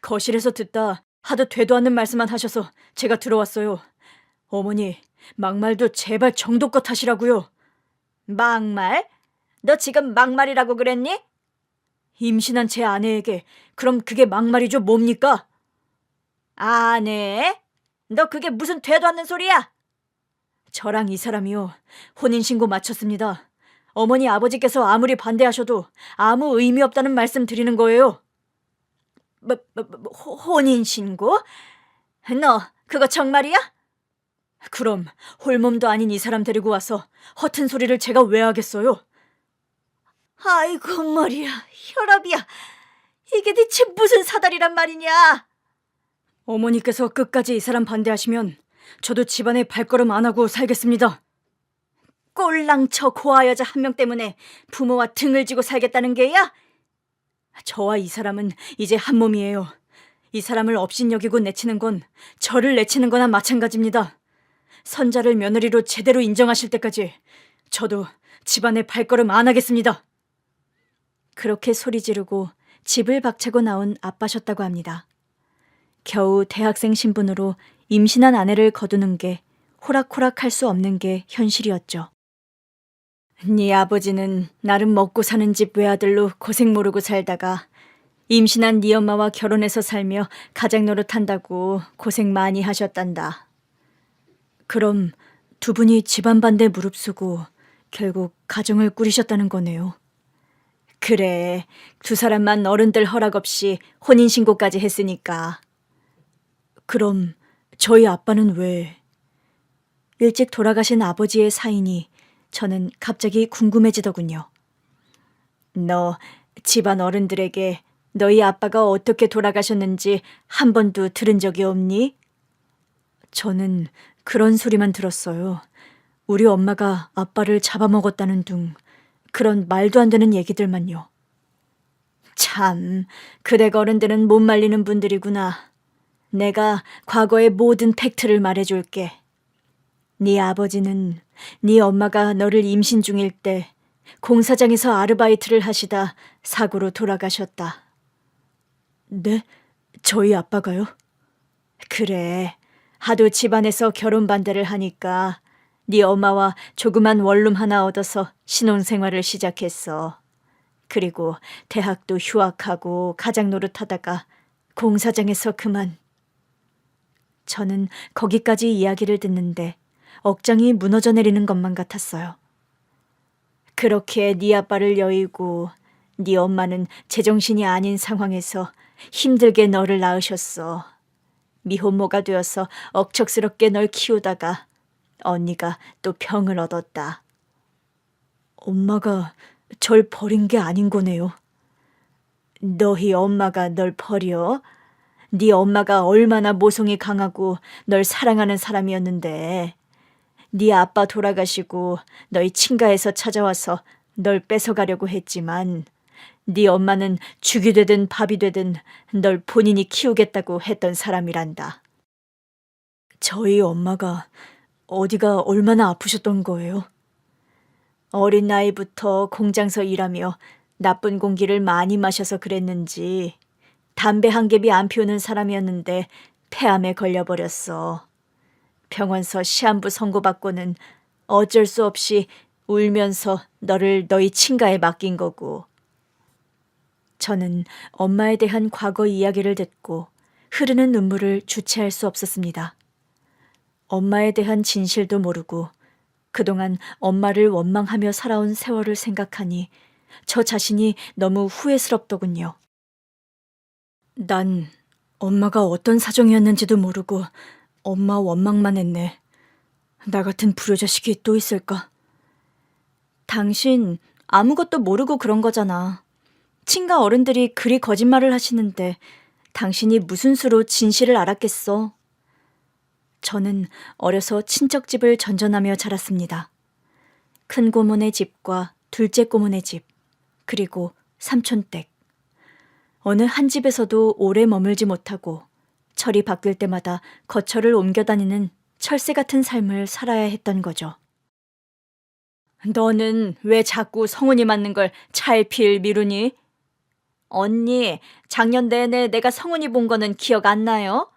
Speaker 1: 거실에서 듣다 하도 되도 않는 말씀만 하셔서 제가 들어왔어요. 어머니, 막말도 제발 정도껏 하시라고요. 막말? 너 지금 막말이라고 그랬니? 임신한 제 아내에게 그럼 그게 막말이죠 뭡니까? 아내? 너 그게 무슨 되도 않는 소리야? 저랑 이 사람이요, 혼인신고 마쳤습니다. 어머니 아버지께서 아무리 반대하셔도 아무 의미 없다는 말씀 드리는 거예요. 혼인신고? 너 그거 정말이야? 그럼 홀몸도 아닌 이 사람 데리고 와서 허튼 소리를 제가 왜 하겠어요? 아이고 머리야, 혈압이야. 이게 대체 무슨 사달이란 말이냐? 어머니께서 끝까지 이 사람 반대하시면 저도 집안에 발걸음 안 하고 살겠습니다. 꼴랑쳐 고아 여자 한 명 때문에 부모와 등을 지고 살겠다는 게야? 저와 이 사람은 이제 한 몸이에요. 이 사람을 업신여기고 내치는 건 저를 내치는 거나 마찬가지입니다. 선자를 며느리로 제대로 인정하실 때까지 저도 집안에 발걸음 안 하겠습니다. 그렇게 소리 지르고 집을 박차고 나온 아빠셨다고 합니다. 겨우 대학생 신분으로 임신한 아내를 거두는 게 호락호락할 수 없는 게 현실이었죠. 네 아버지는 나름 먹고 사는 집 외아들로 고생 모르고 살다가 임신한 네 엄마와 결혼해서 살며 가장 노릇한다고 고생 많이 하셨단다. 그럼 두 분이 집안 반대 무릅쓰고 결국 가정을 꾸리셨다는 거네요. 그래, 두 사람만 어른들 허락 없이 혼인신고까지 했으니까. 그럼 저희 아빠는 왜? 일찍 돌아가신 아버지의 사인이 저는 갑자기 궁금해지더군요. 너 집안 어른들에게 너희 아빠가 어떻게 돌아가셨는지 한 번도 들은 적이 없니? 저는 그런 소리만 들었어요. 우리 엄마가 아빠를 잡아먹었다는 둥, 그런 말도 안 되는 얘기들만요. 참, 그댁 어른들은 못 말리는 분들이구나. 내가 과거의 모든 팩트를 말해줄게. 네 아버지는 네 엄마가 너를 임신 중일 때 공사장에서 아르바이트를 하시다 사고로 돌아가셨다. 네? 저희 아빠가요? 그래, 하도 집안에서 결혼 반대를 하니까 네 엄마와 조그만 원룸 하나 얻어서 신혼생활을 시작했어. 그리고 대학도 휴학하고 가장 노릇하다가 공사장에서 그만. 저는 거기까지 이야기를 듣는데 억장이 무너져 내리는 것만 같았어요. 그렇게 네 아빠를 여의고 네 엄마는 제정신이 아닌 상황에서 힘들게 너를 낳으셨어. 미혼모가 되어서 억척스럽게 널 키우다가 언니가 또 병을 얻었다. 엄마가 절 버린 게 아닌 거네요. 너희 엄마가 널 버려? 네 엄마가 얼마나 모성이 강하고 널 사랑하는 사람이었는데. 네 아빠 돌아가시고 너희 친가에서 찾아와서 널 뺏어가려고 했지만 네 엄마는 죽이 되든 밥이 되든 널 본인이 키우겠다고 했던 사람이란다. 저희 엄마가 어디가 얼마나 아프셨던 거예요? 어린 나이부터 공장서 일하며 나쁜 공기를 많이 마셔서 그랬는지 담배 한 갭이 안 피우는 사람이었는데 폐암에 걸려버렸어. 병원서 시한부 선고받고는 어쩔 수 없이 울면서 너를 너희 친가에 맡긴 거고. 저는 엄마에 대한 과거 이야기를 듣고 흐르는 눈물을 주체할 수 없었습니다. 엄마에 대한 진실도 모르고 그동안 엄마를 원망하며 살아온 세월을 생각하니 저 자신이 너무 후회스럽더군요. 난 엄마가 어떤 사정이었는지도 모르고 엄마 원망만 했네. 나 같은 불효자식이 또 있을까? 당신 아무것도 모르고 그런 거잖아. 친가 어른들이 그리 거짓말을 하시는데 당신이 무슨 수로 진실을 알았겠어. 저는 어려서 친척집을 전전하며 자랐습니다. 큰 고모네 집과 둘째 고모네 집, 그리고 삼촌댁. 어느 한 집에서도 오래 머물지 못하고 철이 바뀔 때마다 거처를 옮겨 다니는 철새 같은 삶을 살아야 했던 거죠. 너는 왜 자꾸 성운이 맞는 걸 차일피일 미루니? 언니, 작년 내내 내가 성운이 본 거는 기억 안 나요?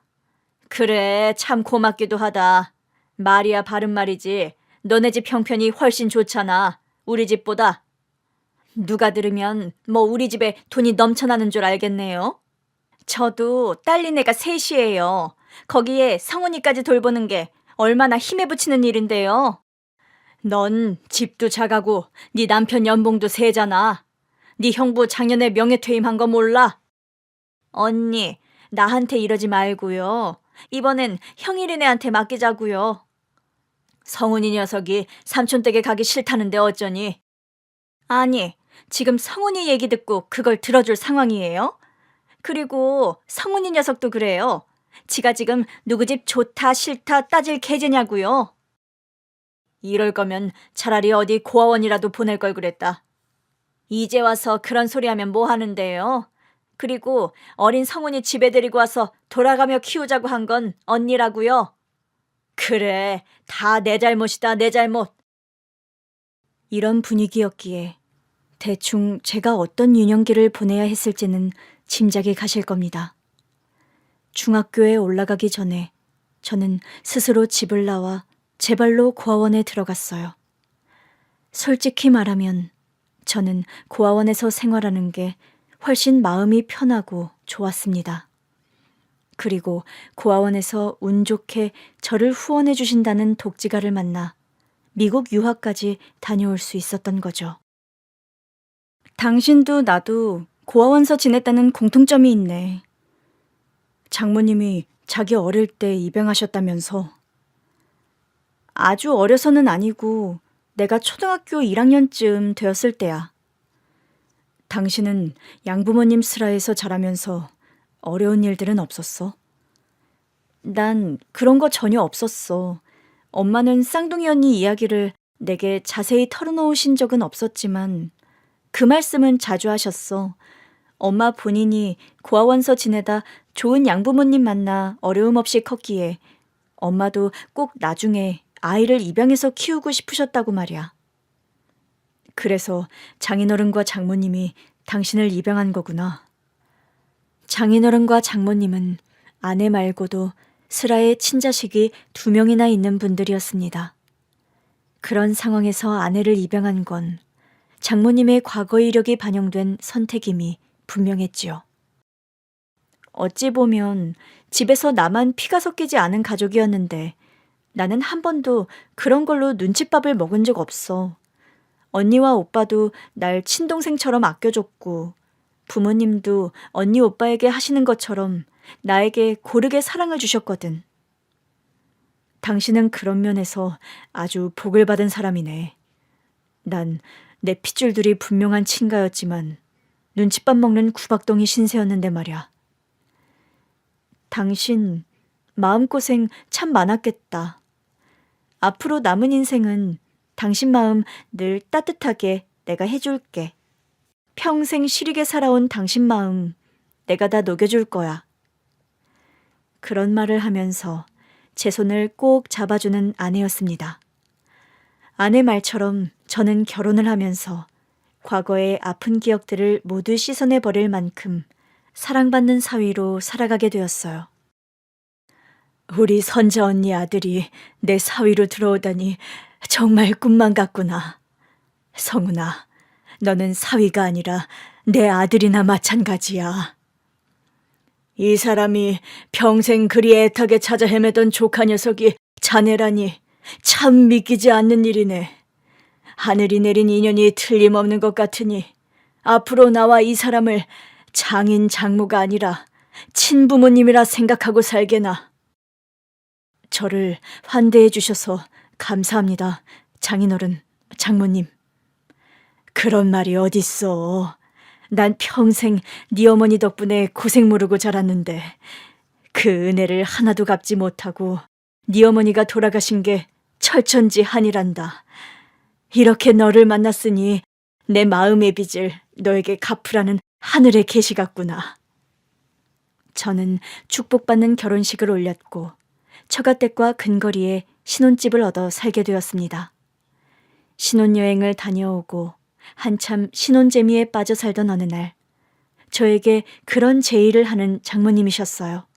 Speaker 1: 그래, 참 고맙기도 하다. 말이야 바른 말이지. 너네 집 형편이 훨씬 좋잖아. 우리 집보다. 누가 들으면 뭐 우리 집에 돈이 넘쳐나는 줄 알겠네요. 저도 딸리네가 셋이에요. 거기에 성훈이까지 돌보는 게 얼마나 힘에 부치는 일인데요. 넌 집도 작아고 네 남편 연봉도 세잖아. 네 형부 작년에 명예퇴임한 거 몰라? 언니, 나한테 이러지 말고요. 이번엔 형일이네한테 맡기자고요. 성훈이 녀석이 삼촌 댁에 가기 싫다는데 어쩌니? 아니, 지금 성훈이 얘기 듣고 그걸 들어줄 상황이에요? 그리고 성훈이 녀석도 그래요. 지가 지금 누구 집 좋다 싫다 따질 계제냐고요. 이럴 거면 차라리 어디 고아원이라도 보낼 걸 그랬다. 이제 와서 그런 소리 하면 뭐 하는데요? 그리고 어린 성훈이 집에 데리고 와서 돌아가며 키우자고 한 건 언니라고요. 그래, 다 내 잘못이다, 내 잘못. 이런 분위기였기에 대충 제가 어떤 유년기를 보내야 했을지는 짐작이 가실 겁니다. 중학교에 올라가기 전에 저는 스스로 집을 나와 제 발로 고아원에 들어갔어요. 솔직히 말하면 저는 고아원에서 생활하는 게 훨씬 마음이 편하고 좋았습니다. 그리고 고아원에서 운 좋게 저를 후원해 주신다는 독지가를 만나 미국 유학까지 다녀올 수 있었던 거죠. 당신도 나도 고아원서 지냈다는 공통점이 있네. 장모님이 자기 어릴 때 입양하셨다면서. 아주 어려서는 아니고 내가 초등학교 1학년쯤 되었을 때야. 당신은 양부모님 슬하에서 자라면서 어려운 일들은 없었어? 난 그런 거 전혀 없었어. 엄마는 쌍둥이 언니 이야기를 내게 자세히 털어놓으신 적은 없었지만 그 말씀은 자주 하셨어. 엄마 본인이 고아원서 지내다 좋은 양부모님 만나 어려움 없이 컸기에 엄마도 꼭 나중에 아이를 입양해서 키우고 싶으셨다고 말이야. 그래서 장인어른과 장모님이 당신을 입양한 거구나. 장인어른과 장모님은 아내 말고도 슬아의 친자식이 2명이나 있는 분들이었습니다. 그런 상황에서 아내를 입양한 건 장모님의 과거 이력이 반영된 선택임이 분명했지요. 어찌 보면 집에서 나만 피가 섞이지 않은 가족이었는데 나는 한 번도 그런 걸로 눈칫밥을 먹은 적 없어. 언니와 오빠도 날 친동생처럼 아껴줬고 부모님도 언니 오빠에게 하시는 것처럼 나에게 고르게 사랑을 주셨거든. 당신은 그런 면에서 아주 복을 받은 사람이네. 난 내 핏줄들이 분명한 친가였지만 눈칫밥 먹는 구박덩이 신세였는데 말이야. 당신 마음고생 참 많았겠다. 앞으로 남은 인생은 당신 마음 늘 따뜻하게 내가 해줄게. 평생 시리게 살아온 당신 마음 내가 다 녹여줄 거야. 그런 말을 하면서 제 손을 꼭 잡아주는 아내였습니다. 아내 말처럼 저는 결혼을 하면서 과거의 아픈 기억들을 모두 씻어내버릴 만큼 사랑받는 사위로 살아가게 되었어요. 우리 선자 언니 아들이 내 사위로 들어오다니 정말 꿈만 같구나. 성훈아, 너는 사위가 아니라 내 아들이나 마찬가지야. 이 사람이 평생 그리 애타게 찾아 헤매던 조카 녀석이 자네라니 참 믿기지 않는 일이네. 하늘이 내린 인연이 틀림없는 것 같으니 앞으로 나와 이 사람을 장인 장모가 아니라 친부모님이라 생각하고 살게나. 저를 환대해 주셔서 감사합니다. 장인어른, 장모님. 그런 말이 어딨어. 난 평생 네 어머니 덕분에 고생 모르고 자랐는데 그 은혜를 하나도 갚지 못하고 네 어머니가 돌아가신 게 철천지한이란다. 이렇게 너를 만났으니 내 마음의 빚을 너에게 갚으라는 하늘의 계시 같구나. 저는 축복받는 결혼식을 올렸고 처가댁과 근거리에 신혼집을 얻어 살게 되었습니다. 신혼여행을 다녀오고 한참 신혼재미에 빠져 살던 어느 날 저에게 그런 제의를 하는 장모님이셨어요.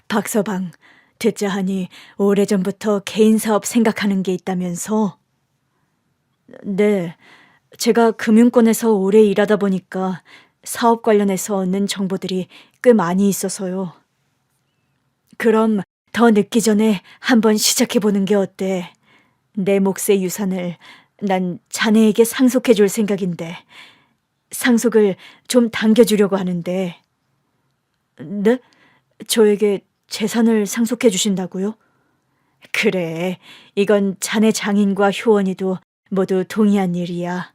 Speaker 1: 박서방, 듣자 하니 오래전부터 개인 사업 생각하는 게 있다면서? 네, 제가 금융권에서 오래 일하다 보니까 사업 관련해서 얻는 정보들이 꽤 많이 있어서요. 그럼 더 늦기 전에 한번 시작해보는 게 어때? 내 몫의 유산을 난 자네에게 상속해 줄 생각인데 상속을 좀 당겨주려고 하는데. 네? 저에게 재산을 상속해 주신다고요? 그래, 이건 자네 장인과 효원이도 모두 동의한 일이야.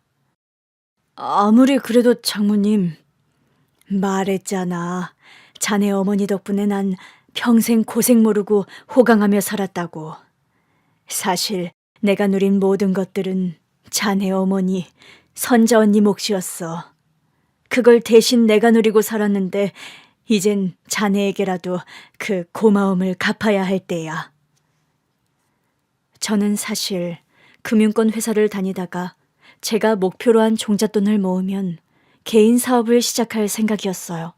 Speaker 1: 아무리 그래도 장모님, 말했잖아. 자네 어머니 덕분에 난 평생 고생 모르고 호강하며 살았다고. 사실 내가 누린 모든 것들은 자네 어머니, 선자 언니 몫이었어. 그걸 대신 내가 누리고 살았는데 이젠 자네에게라도 그 고마움을 갚아야 할 때야. 저는 사실 금융권 회사를 다니다가 제가 목표로 한 종잣돈을 모으면 개인 사업을 시작할 생각이었어요.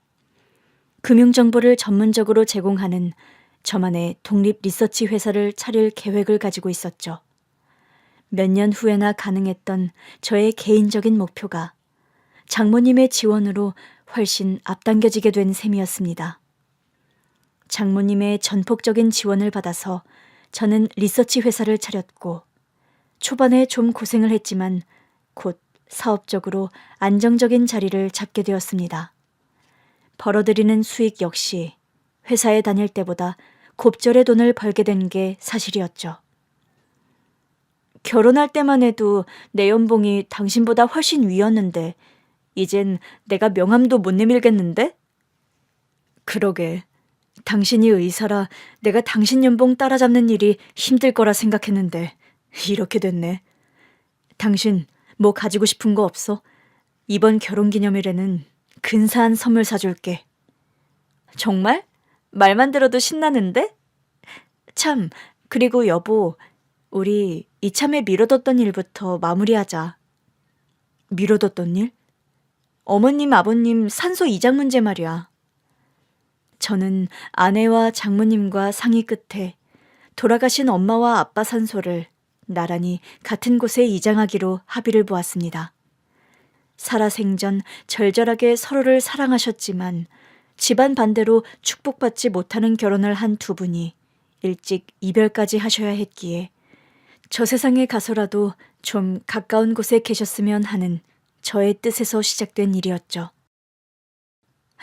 Speaker 1: 금융정보를 전문적으로 제공하는 저만의 독립 리서치 회사를 차릴 계획을 가지고 있었죠. 몇 년 후에나 가능했던 저의 개인적인 목표가 장모님의 지원으로 훨씬 앞당겨지게 된 셈이었습니다. 장모님의 전폭적인 지원을 받아서 저는 리서치 회사를 차렸고 초반에 좀 고생을 했지만 곧 사업적으로 안정적인 자리를 잡게 되었습니다. 벌어들이는 수익 역시 회사에 다닐 때보다 곱절의 돈을 벌게 된 게 사실이었죠. 결혼할 때만 해도 내 연봉이 당신보다 훨씬 위였는데 이젠 내가 명함도 못 내밀겠는데? 그러게. 당신이 의사라 내가 당신 연봉 따라잡는 일이 힘들 거라 생각했는데 이렇게 됐네. 당신 뭐 가지고 싶은 거 없어? 이번 결혼기념일에는 근사한 선물 사줄게. 정말? 말만 들어도 신나는데? 참, 그리고 여보, 우리 이참에 미뤄뒀던 일부터 마무리하자. 미뤄뒀던 일? 어머님, 아버님 산소 이장 문제 말이야. 저는 아내와 장모님과 상의 끝에 돌아가신 엄마와 아빠 산소를 나란히 같은 곳에 이장하기로 합의를 보았습니다. 살아생전 절절하게 서로를 사랑하셨지만 집안 반대로 축복받지 못하는 결혼을 한 두 분이 일찍 이별까지 하셔야 했기에 저 세상에 가서라도 좀 가까운 곳에 계셨으면 하는 저의 뜻에서 시작된 일이었죠.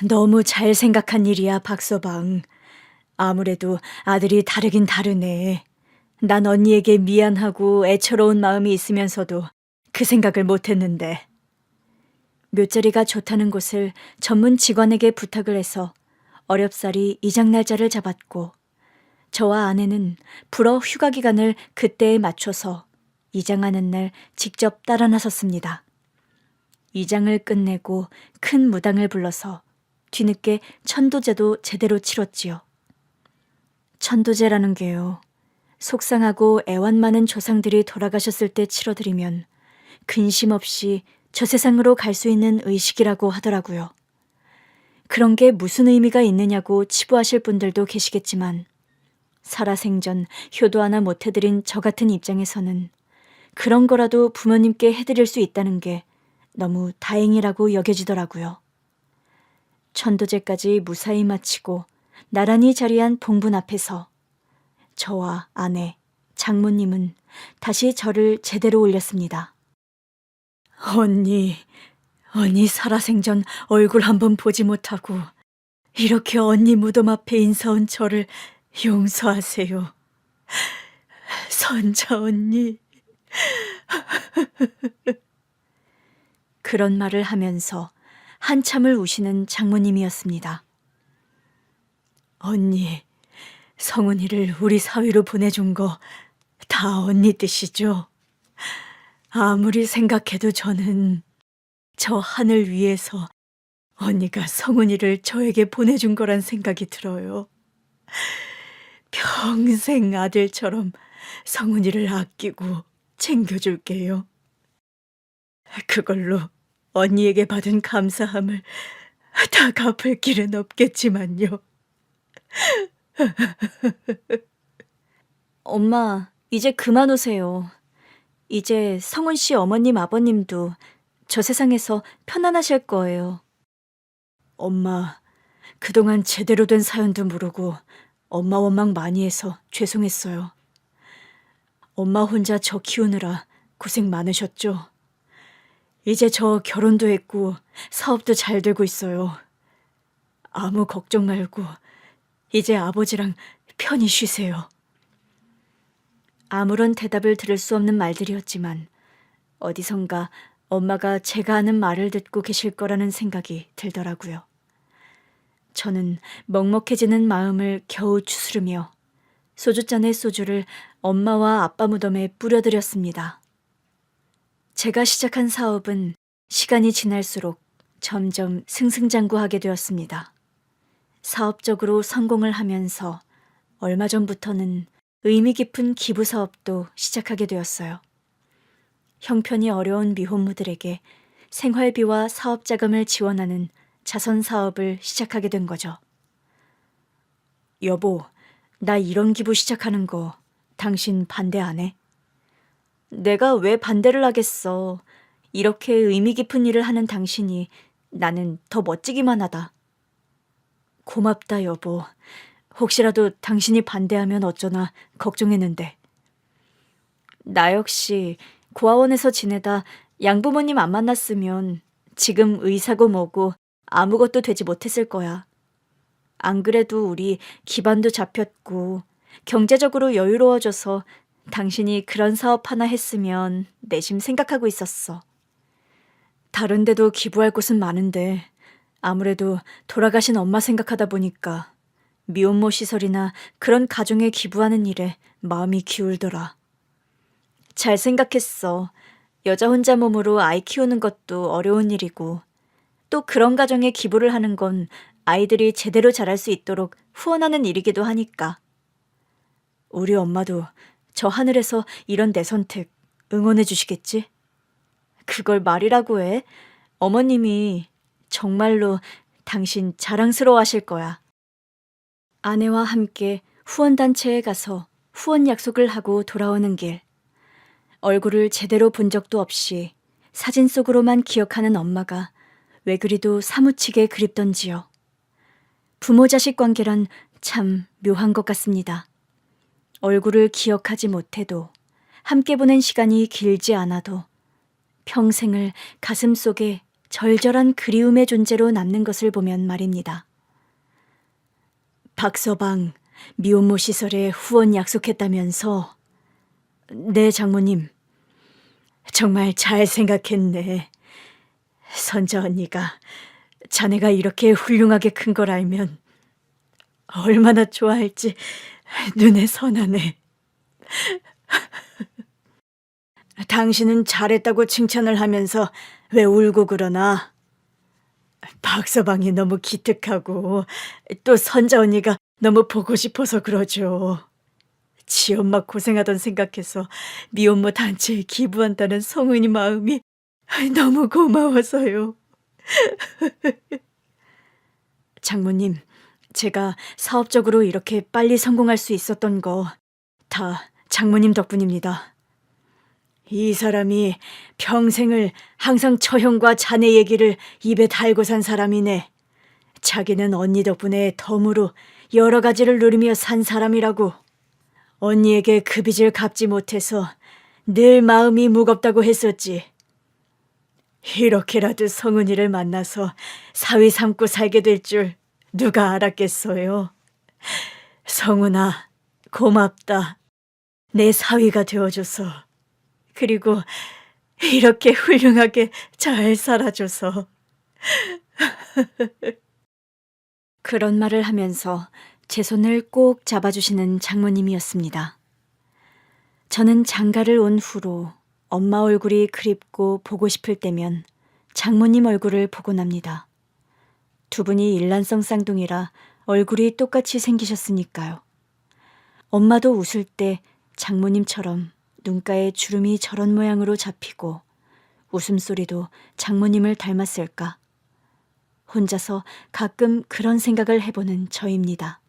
Speaker 1: 너무 잘 생각한 일이야, 박서방. 아무래도 아들이 다르긴 다르네. 난 언니에게 미안하고 애처로운 마음이 있으면서도 그 생각을 못했는데. 묘자리가 좋다는 곳을 전문 직원에게 부탁을 해서 어렵사리 이장 날짜를 잡았고 저와 아내는 불어 휴가 기간을 그때에 맞춰서 이장하는 날 직접 따라 나섰습니다. 이장을 끝내고 큰 무당을 불러서 뒤늦게 천도제도 제대로 치렀지요. 천도제라는 게요. 속상하고 애완 많은 조상들이 돌아가셨을 때 치러드리면 근심 없이 저 세상으로 갈 수 있는 의식이라고 하더라고요. 그런 게 무슨 의미가 있느냐고 치부하실 분들도 계시겠지만 살아생전 효도 하나 못 해드린 저 같은 입장에서는 그런 거라도 부모님께 해드릴 수 있다는 게 너무 다행이라고 여겨지더라고요. 천도제까지 무사히 마치고 나란히 자리한 봉분 앞에서 저와 아내, 장모님은 다시 저를 제대로 올렸습니다. 언니 살아생전 얼굴 한번 보지 못하고 이렇게 언니 무덤 앞에 인사온 저를 용서하세요. 선자 언니. 그런 말을 하면서 한참을 우시는 장모님이었습니다. 언니, 성훈이를 우리 사위로 보내준 거 다 언니 뜻이죠? 아무리 생각해도 저는 저 하늘 위에서 언니가 성훈이를 저에게 보내준 거란 생각이 들어요. 평생 아들처럼 성훈이를 아끼고 챙겨줄게요. 그걸로 언니에게 받은 감사함을 다 갚을 길은 없겠지만요. 엄마, 이제 그만 오세요. 이제 성훈 씨 어머님, 아버님도 저 세상에서 편안하실 거예요. 엄마, 그동안 제대로 된 사연도 모르고 엄마 원망 많이 해서 죄송했어요. 엄마 혼자 저 키우느라 고생 많으셨죠? 이제 저 결혼도 했고 사업도 잘 되고 있어요. 아무 걱정 말고 이제 아버지랑 편히 쉬세요. 아무런 대답을 들을 수 없는 말들이었지만 어디선가 엄마가 제가 하는 말을 듣고 계실 거라는 생각이 들더라고요. 저는 먹먹해지는 마음을 겨우 추스르며 소주잔에 소주를 엄마와 아빠 무덤에 뿌려드렸습니다. 제가 시작한 사업은 시간이 지날수록 점점 승승장구하게 되었습니다. 사업적으로 성공을 하면서 얼마 전부터는 의미 깊은 기부 사업도 시작하게 되었어요. 형편이 어려운 미혼모들에게 생활비와 사업 자금을 지원하는 자선 사업을 시작하게 된 거죠. 여보, 나 이런 기부 시작하는 거 당신 반대 안 해? 내가 왜 반대를 하겠어. 이렇게 의미 깊은 일을 하는 당신이 나는 더 멋지기만 하다. 고맙다, 여보. 혹시라도 당신이 반대하면 어쩌나 걱정했는데. 나 역시 고아원에서 지내다 양부모님 안 만났으면 지금 의사고 뭐고 아무것도 되지 못했을 거야. 안 그래도 우리 기반도 잡혔고 경제적으로 여유로워져서 당신이 그런 사업 하나 했으면 내심 생각하고 있었어. 다른 데도 기부할 곳은 많은데 아무래도 돌아가신 엄마 생각하다 보니까 미혼모 시설이나 그런 가정에 기부하는 일에 마음이 기울더라. 잘 생각했어. 여자 혼자 몸으로 아이 키우는 것도 어려운 일이고 또 그런 가정에 기부를 하는 건 아이들이 제대로 자랄 수 있도록 후원하는 일이기도 하니까. 우리 엄마도 저 하늘에서 이런 내 선택 응원해 주시겠지? 그걸 말이라고 해. 어머님이 정말로 당신 자랑스러워 하실 거야. 아내와 함께 후원단체에 가서 후원 약속을 하고 돌아오는 길. 얼굴을 제대로 본 적도 없이 사진 속으로만 기억하는 엄마가 왜 그리도 사무치게 그립던지요. 부모 자식 관계란 참 묘한 것 같습니다. 얼굴을 기억하지 못해도 함께 보낸 시간이 길지 않아도 평생을 가슴속에 절절한 그리움의 존재로 남는 것을 보면 말입니다. 박서방, 미혼모 시설에 후원 약속했다면서? 네, 장모님. 정말 잘 생각했네. 선자 언니가 자네가 이렇게 훌륭하게 큰 걸 알면 얼마나 좋아할지 눈에 선하네. 당신은 잘했다고 칭찬을 하면서 왜 울고 그러나? 박서방이 너무 기특하고 또 선자 언니가 너무 보고 싶어서 그러죠. 지 엄마 고생하던 생각해서 미혼모 단체에 기부한다는 성은이 마음이 너무 고마워서요. 장모님, 제가 사업적으로 이렇게 빨리 성공할 수 있었던 거 다 장모님 덕분입니다. 이 사람이 평생을 항상 처형과 자네 얘기를 입에 달고 산 사람이네. 자기는 언니 덕분에 덤으로 여러 가지를 누리며 산 사람이라고. 언니에게 그 빚을 갚지 못해서 늘 마음이 무겁다고 했었지. 이렇게라도 성은이를 만나서 사위 삼고 살게 될 줄 누가 알았겠어요. 성은아, 고맙다. 내 사위가 되어줘서. 그리고 이렇게 훌륭하게 잘 살아줘서. 그런 말을 하면서 제 손을 꼭 잡아주시는 장모님이었습니다. 저는 장가를 온 후로 엄마 얼굴이 그립고 보고 싶을 때면 장모님 얼굴을 보곤 합니다. 두 분이 일란성 쌍둥이라 얼굴이 똑같이 생기셨으니까요. 엄마도 웃을 때 장모님처럼 눈가에 주름이 저런 모양으로 잡히고 웃음소리도 장모님을 닮았을까? 혼자서 가끔 그런 생각을 해보는 저입니다.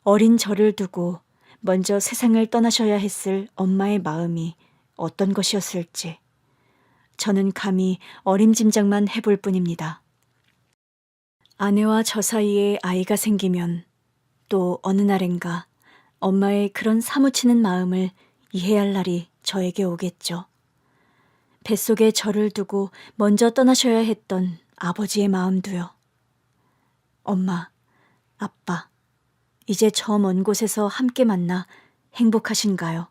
Speaker 1: 어린 저를 두고 먼저 세상을 떠나셔야 했을 엄마의 마음이 어떤 것이었을지 저는 감히 어림짐작만 해볼 뿐입니다. 아내와 저 사이에 아이가 생기면 또 어느 날엔가 엄마의 그런 사무치는 마음을 이해할 날이 저에게 오겠죠. 뱃속에 저를 두고 먼저 떠나셔야 했던 아버지의 마음도요. 엄마, 아빠, 이제 저 먼 곳에서 함께 만나 행복하신가요?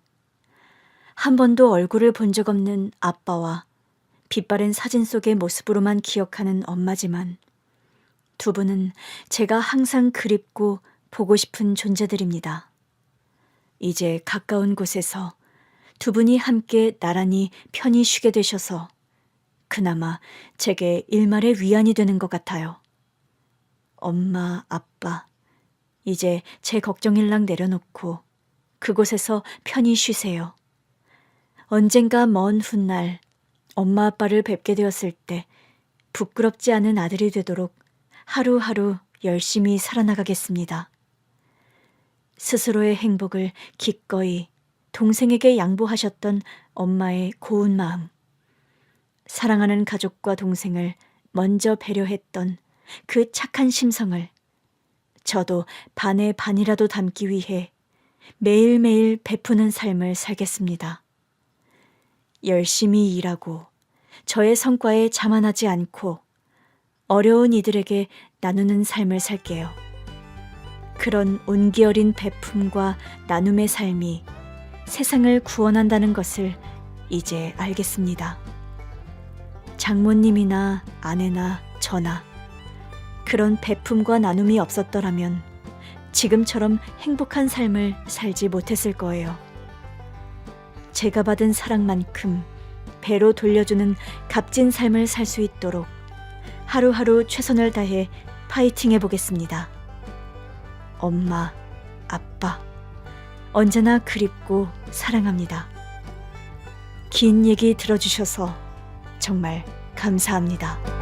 Speaker 1: 한 번도 얼굴을 본 적 없는 아빠와 빛바랜 사진 속의 모습으로만 기억하는 엄마지만 두 분은 제가 항상 그립고 보고 싶은 존재들입니다. 이제 가까운 곳에서 두 분이 함께 나란히 편히 쉬게 되셔서 그나마 제게 일말의 위안이 되는 것 같아요. 엄마, 아빠, 이제 제 걱정일랑 내려놓고 그곳에서 편히 쉬세요. 언젠가 먼 훗날 엄마 아빠를 뵙게 되었을 때 부끄럽지 않은 아들이 되도록 하루하루 열심히 살아나가겠습니다. 스스로의 행복을 기꺼이 동생에게 양보하셨던 엄마의 고운 마음, 사랑하는 가족과 동생을 먼저 배려했던 그 착한 심성을 저도 반의 반이라도 담기 위해 매일매일 베푸는 삶을 살겠습니다. 열심히 일하고 저의 성과에 자만하지 않고 어려운 이들에게 나누는 삶을 살게요. 그런 온기 어린 베품과 나눔의 삶이 세상을 구원한다는 것을 이제 알겠습니다. 장모님이나 아내나 저나 그런 베품과 나눔이 없었더라면 지금처럼 행복한 삶을 살지 못했을 거예요. 제가 받은 사랑만큼 배로 돌려주는 값진 삶을 살 수 있도록 하루하루 최선을 다해 파이팅 해보겠습니다. 엄마, 아빠, 언제나 그립고 사랑합니다. 긴 얘기 들어주셔서 정말 감사합니다.